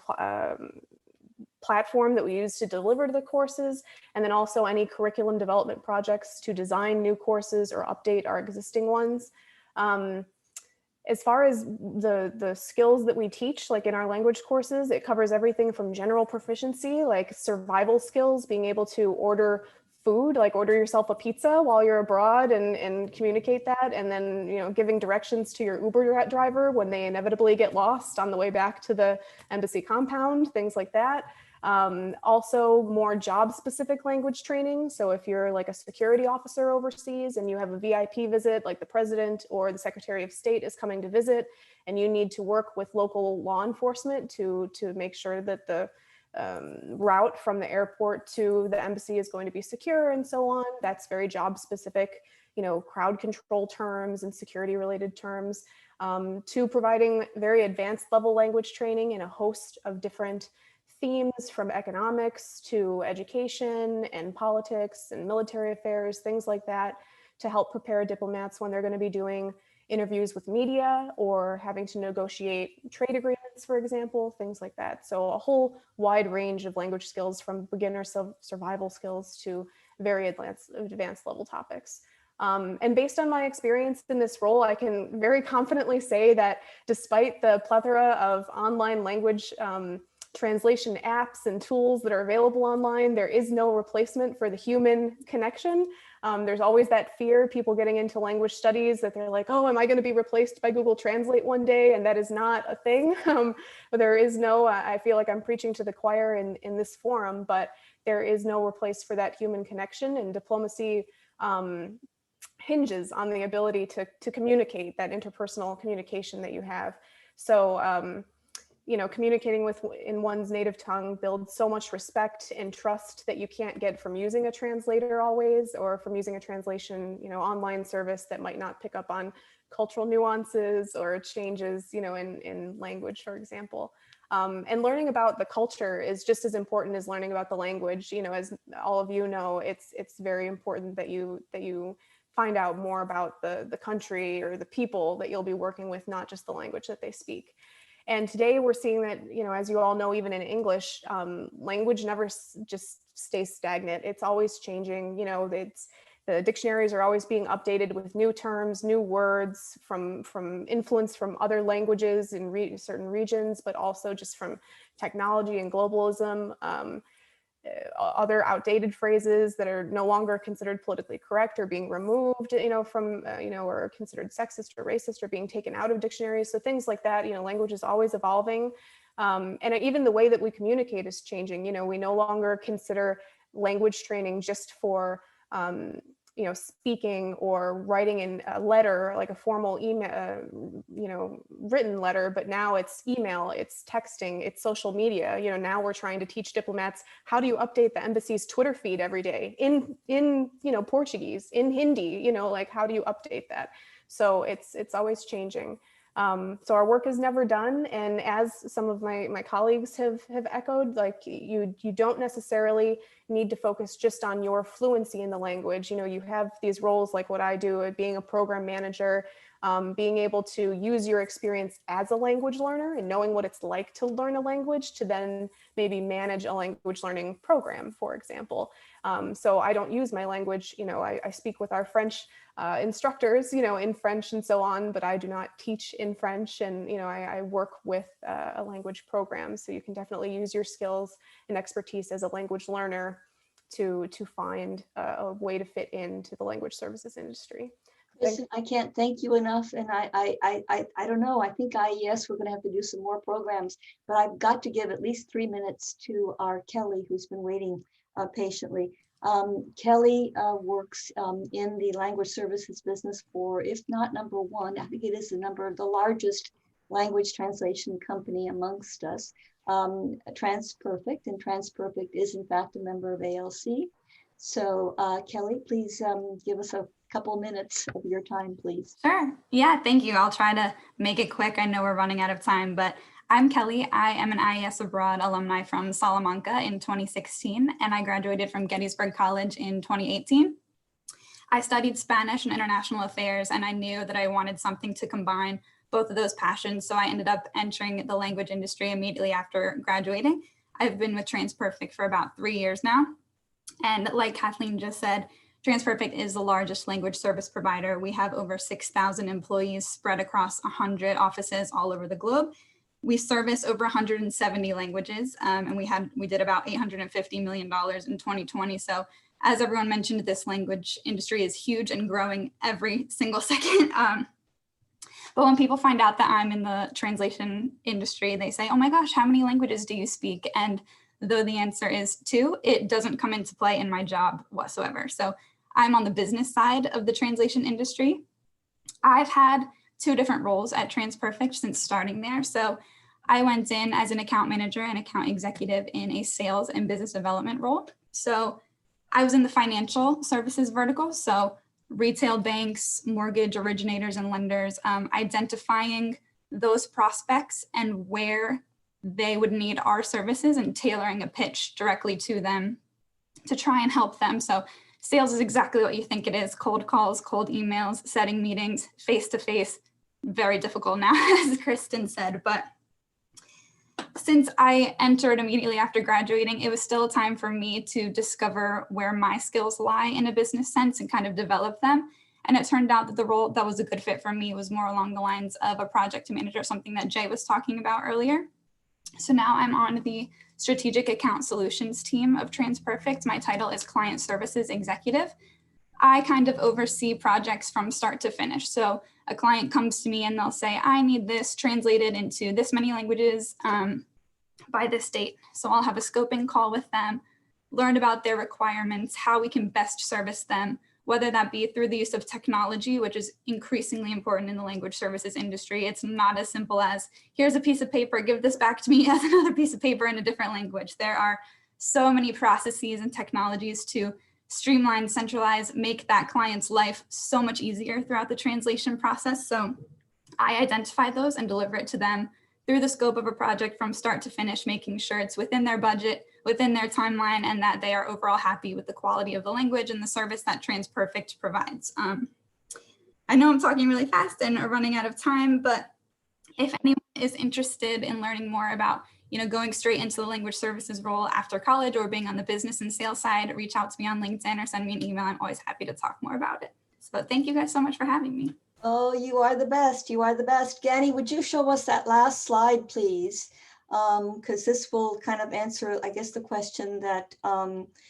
platform that we use to deliver the courses, and then also any curriculum development projects to design new courses or update our existing ones. As far as the skills that we teach, like in our language courses, it covers everything from general proficiency, like survival skills, being able to order food, like order yourself a pizza while you're abroad and communicate that, and then giving directions to your Uber driver when they inevitably get lost on the way back to the embassy compound, things like that. Also more job specific language training. So if you're like a security officer overseas and you have a VIP visit, like the president or the Secretary of State is coming to visit, and you need to work with local law enforcement to make sure that the route from the airport to the embassy is going to be secure and so on. That's very job specific, crowd control terms and security related terms, to providing very advanced level language training in a host of different themes, from economics to education and politics and military affairs, things like that, to help prepare diplomats when they're going to be doing interviews with media or having to negotiate trade agreements, for example, things like that. So a whole wide range of language skills, from beginner survival skills to very advanced level topics. And based on my experience in this role, I can very confidently say that despite the plethora of online language translation apps and tools that are available online, there is no replacement for the human connection. There's always that fear, people getting into language studies, that they're like, oh, am I going to be replaced by Google Translate one day? And that is not a thing. But there is no, I feel like I'm preaching to the choir in this forum, but there is no replace for that human connection, and diplomacy hinges on the ability to communicate, that interpersonal communication that you have. So, communicating in one's native tongue builds so much respect and trust that you can't get from using a translator always, or from using a translation, online service that might not pick up on cultural nuances or changes, in language, for example. And learning about the culture is just as important as learning about the language. As all of you know, it's very important that you find out more about the country or the people that you'll be working with, not just the language that they speak. And today we're seeing that, as you all know, even in English, language never just stays stagnant. It's always changing. The dictionaries are always being updated with new terms, new words from influence from other languages in certain regions, but also just from technology and globalism. Other outdated phrases that are no longer considered politically correct are being removed, from, or considered sexist or racist, or being taken out of dictionaries. So things like that, language is always evolving. And even the way that we communicate is changing. We no longer consider language training just for, speaking or writing in a letter, like a formal email, written letter, but now it's email, it's texting, it's social media. Now we're trying to teach diplomats, how do you update the embassy's Twitter feed every day in Portuguese, in Hindi, like how do you update that? So it's always changing. So our work is never done. And as some of my colleagues have echoed, like you don't necessarily need to focus just on your fluency in the language. You have these roles like what I do, being a program manager, being able to use your experience as a language learner and knowing what it's like to learn a language to then maybe manage a language learning program, for example. So I don't use my language, I speak with our French instructors, in French and so on, but I do not teach in French. And, I work with a language program. So you can definitely use your skills and expertise as a language learner to find a way to fit into the language services industry.
Listen, I can't thank you enough. And I don't know, I think IES, we're going to have to do some more programs, but I've got to give at least 3 minutes to our Kelly, who's been waiting patiently. Kelly works in the language services business for, if not number one, I think it is the largest language translation company amongst us, TransPerfect, and TransPerfect is in fact a member of ALC. So Kelly, please give us a couple minutes of your time, please.
Sure. Yeah, thank you. I'll try to make it quick. I know we're running out of time, but I'm Kelly. I am an IES Abroad alumni from Salamanca in 2016, and I graduated from Gettysburg College in 2018. I studied Spanish and international affairs, and I knew that I wanted something to combine both of those passions, so I ended up entering the language industry immediately after graduating. I've been with TransPerfect for about 3 years now, and like Kathleen just said, TransPerfect is the largest language service provider. We have over 6,000 employees spread across 100 offices all over the globe. We service over 170 languages, and we did about $850 million in 2020. So as everyone mentioned, this language industry is huge and growing every single second. But when people find out that I'm in the translation industry, they say, oh my gosh, how many languages do you speak? And though the answer is 2, it doesn't come into play in my job whatsoever. So I'm on the business side of the translation industry. I've had 2 different roles at TransPerfect since starting there. So I went in as an account manager and account executive in a sales and business development role. So I was in the financial services vertical. So retail banks, mortgage originators and lenders, identifying those prospects and where they would need our services and tailoring a pitch directly to them to try and help them. So sales is exactly what you think it is: cold calls, cold emails, setting meetings, face-to-face. Very difficult now, as Kristen said. But since I entered immediately after graduating, it was still time for me to discover where my skills lie in a business sense and kind of develop them. And it turned out that the role that was a good fit for me was more along the lines of a project manager, something that Jay was talking about earlier. So now I'm on the strategic account solutions team of TransPerfect. My title is Client Services Executive. I kind of oversee projects from start to finish. So a client comes to me and they'll say, I need this translated into this many languages by this date. So I'll have a scoping call with them, learn about their requirements, how we can best service them, whether that be through the use of technology, which is increasingly important in the language services industry. It's not as simple as, here's a piece of paper, give this back to me as another piece of paper in a different language. There are so many processes and technologies to streamline, centralize, make that client's life so much easier throughout the translation process. So I identify those and deliver it to them through the scope of a project from start to finish, making sure it's within their budget, within their timeline, and that they are overall happy with the quality of the language and the service that TransPerfect provides. I know I'm talking really fast and are running out of time, but if anyone is interested in learning more about, going straight into the language services role after college or being on the business and sales side, reach out to me on LinkedIn or send me an email. I'm always happy to talk more about it. So thank you guys so much for having me.
Oh, you are the best. You are the best. Ganny, would you show us that last slide, please? Because this will kind of answer, I guess, the question that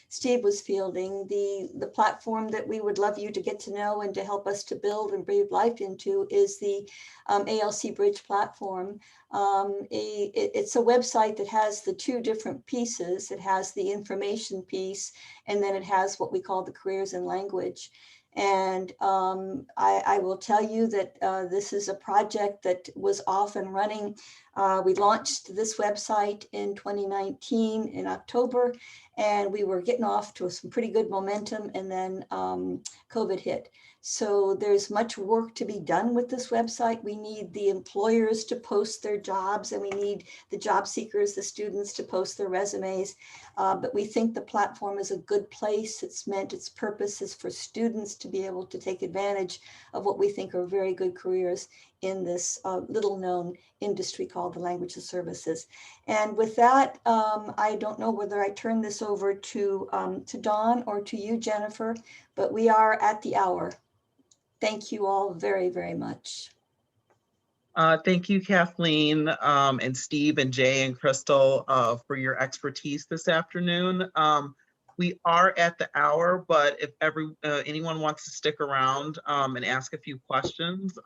Steve was fielding. The platform that we would love you to get to know and to help us to build and breathe life into is the Alc Bridge Platform. It's a website that has the two different pieces. It has the information piece, and then it has what we call the careers in language. And I will tell you that this is a project that was off and running. We launched this website in 2019 in October, and we were getting off to some pretty good momentum, and then COVID hit. So there's much work to be done with this website. We need the employers to post their jobs, and we need the job seekers, the students, to post their resumes. But we think the platform is a good place. Its purpose is for students to be able to take advantage of what we think are very good careers in this little known industry called the language of services. And with that, I don't know whether I turn this over to Dawn or to you, Jennifer, but we are at the hour. Thank you all very, very much.
Thank you, Kathleen, and Steve and Jay and Crystal for your expertise this afternoon. We are at the hour, but if anyone wants to stick around and ask a few questions,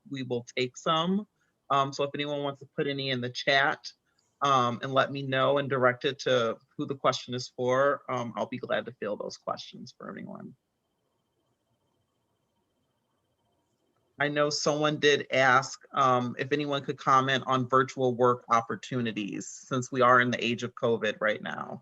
we will take some. So if anyone wants to put any in the chat and let me know and direct it to who the question is for, I'll be glad to field those questions for anyone. I know someone did ask if anyone could comment on virtual work opportunities, since we are in the age of COVID right now.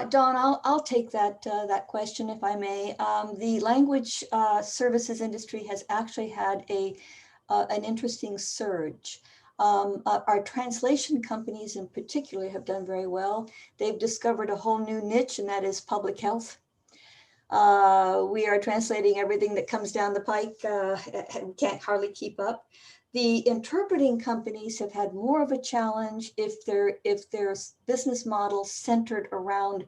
Dawn, I'll take that question if I may. The language services industry has actually had an interesting surge. Our translation companies in particular have done very well. They've discovered a whole new niche, and that is public health. We are translating everything that comes down the pike and can't hardly keep up. The interpreting companies have had more of a challenge if their business model centered around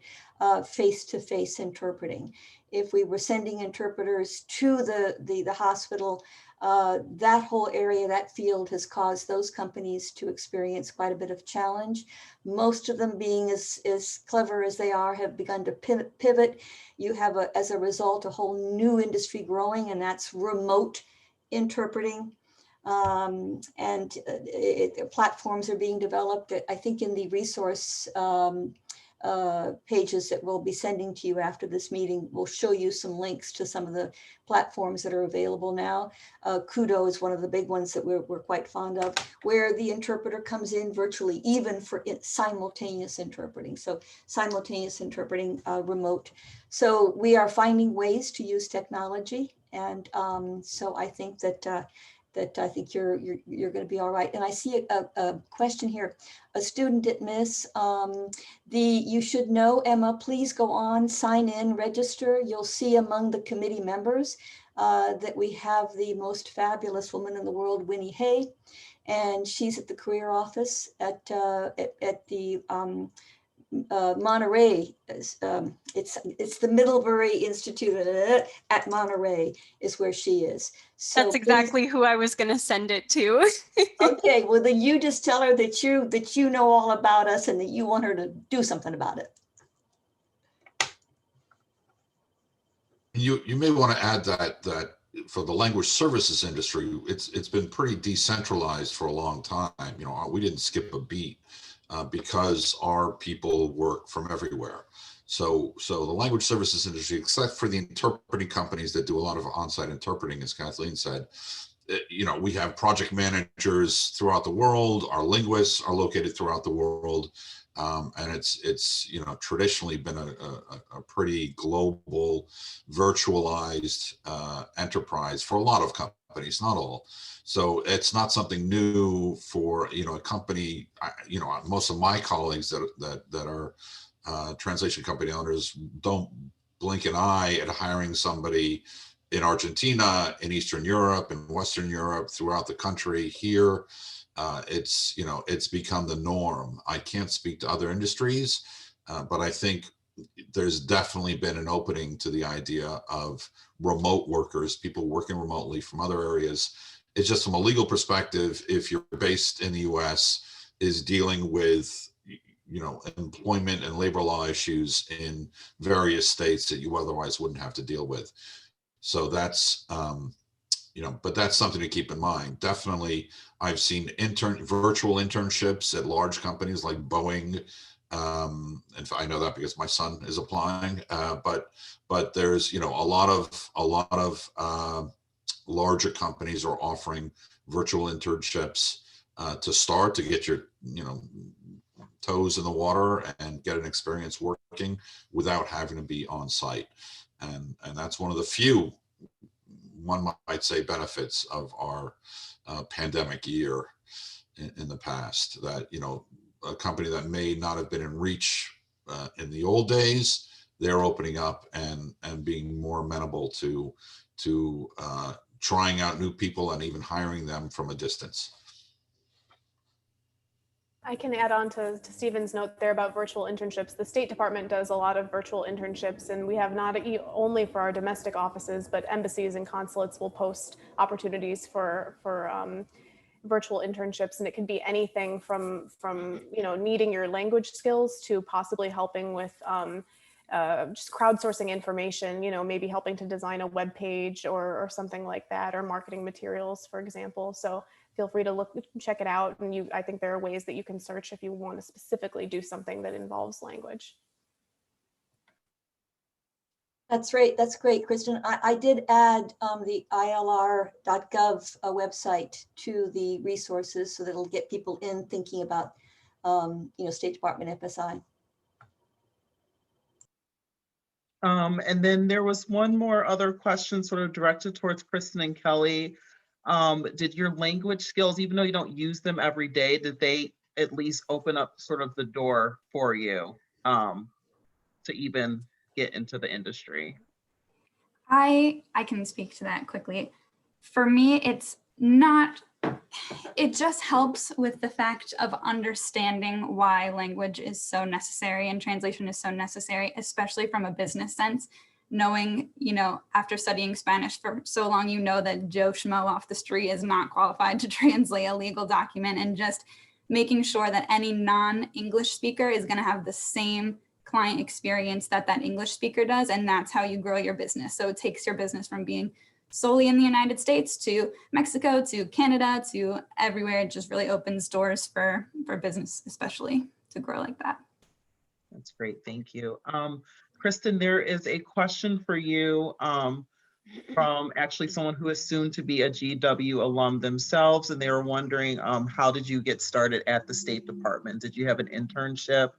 face-to-face interpreting. If we were sending interpreters to the hospital, that whole area, that field has caused those companies to experience quite a bit of challenge. Most of them, being as clever as they are, have begun to pivot. You have, as a result, a whole new industry growing, and that's remote interpreting. Platforms are being developed. I think in the resource pages that we'll be sending to you after this meeting, we'll show you some links to some of the platforms that are available now. Kudo is one of the big ones that we're quite fond of, where the interpreter comes in virtually, even for simultaneous interpreting. So simultaneous interpreting remote. So we are finding ways to use technology. And so I think that I think you're going to be all right. And I see a question here. A student at Miss, you should know, Emma, please go on, sign in, register. You'll see among the committee members that we have the most fabulous woman in the world, Winnie Hay, and she's at the career office at the Monterey. It's the Middlebury Institute at Monterey is where she is. So
that's exactly who I was going to send it to.
Okay, well then you just tell her that you know all about us and that you want her to do something about it.
You may want to add that for the language services industry, it's been pretty decentralized for a long time. We didn't skip a beat. Because our people work from everywhere. So the language services industry, except for the interpreting companies that do a lot of on-site interpreting, as Kathleen said, we have project managers throughout the world. Our linguists are located throughout the world. And it's traditionally been a pretty global, virtualized enterprise for a lot of companies, not all. So it's not something new for a company. Most of my colleagues that are translation company owners don't blink an eye at hiring somebody in Argentina, in Eastern Europe, in Western Europe, throughout the country. Here, it's, you know, it's become the norm. I can't speak to other industries, but I think there's definitely been an opening to the idea of remote workers, people working remotely from other areas. It's just from a legal perspective, if you're based in the US, is dealing with, you know, employment and labor law issues in various states that you otherwise wouldn't have to deal with. So that's, you know, but that's something to keep in mind. Definitely, I've seen virtual internships at large companies like Boeing. And I know that because my son is applying, but there's, you know, a lot of larger companies are offering virtual internships to start, to get your, you know, toes in the water and get an experience working without having to be on site. And that's one of the few, one might say, benefits of our pandemic year in the past, that, you know, a company that may not have been in reach in the old days, they're opening up and being more amenable to trying out new people and even hiring them from a distance.
I can add on to Stephen's note there about virtual internships. The State Department does a lot of virtual internships, and we have not only for our domestic offices, but embassies and consulates will post opportunities for virtual internships, and it can be anything from you know, needing your language skills to possibly helping with just crowdsourcing information, you know, maybe helping to design a web page or something like that, or marketing materials, for example. So feel free to check it out. And I think there are ways that you can search if you want to specifically do something that involves language.
That's great. That's great, Kristen. I did add the ilr.gov website to the resources so that it'll get people in thinking about, you know, State Department FSI.
And then there was one more other question sort of directed towards Kristen and Kelly. Did your language skills, even though you don't use them every day, did they at least open up sort of the door for you to even get into the industry?
I can speak to that quickly. For me, it's not, it just helps with the fact of understanding why language is so necessary and translation is so necessary, especially from a business sense. Knowing, you know, after studying Spanish for so long, you know that Joe Schmo off the street is not qualified to translate a legal document, and just making sure that any non-English speaker is going to have the same client experience that English speaker does. And that's how you grow your business. So it takes your business from being solely in the United States to Mexico, to Canada, to everywhere. It just really opens doors for business, especially to grow like that.
That's great. Thank you. Kristen, there is a question for you from actually someone who is soon to be a GW alum themselves, and they were wondering, how did you get started at the State Department? Did you have an internship,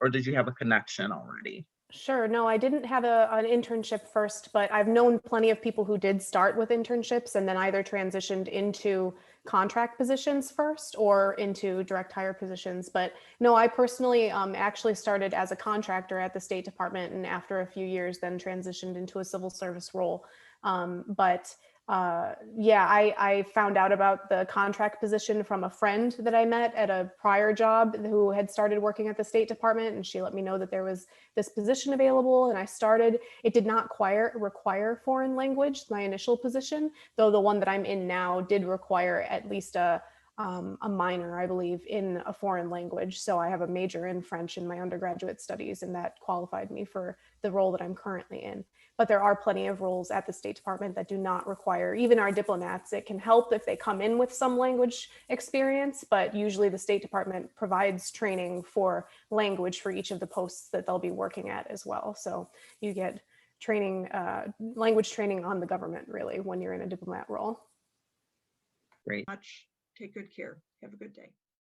or did you have a connection already?
Sure. No, I didn't have an internship first, but I've known plenty of people who did start with internships and then either transitioned into contract positions first or into direct hire positions. But no, I personally actually started as a contractor at the State Department, and after a few years then transitioned into a civil service role. Yeah, I found out about the contract position from a friend that I met at a prior job who had started working at the State Department, and she let me know that there was this position available, and I started. It did not require foreign language, my initial position, though the one that I'm in now did require at least a minor, I believe, in a foreign language. So I have a major in French in my undergraduate studies, and that qualified me for the role that I'm currently in. But there are plenty of roles at the State Department that do not require, even our diplomats. It can help if they come in with some language experience, but usually the State Department provides training for language for each of the posts that they'll be working at as well. So you get training, language training on the government, really, when you're in a diplomat role.
Great.
Take good care. Have a good day.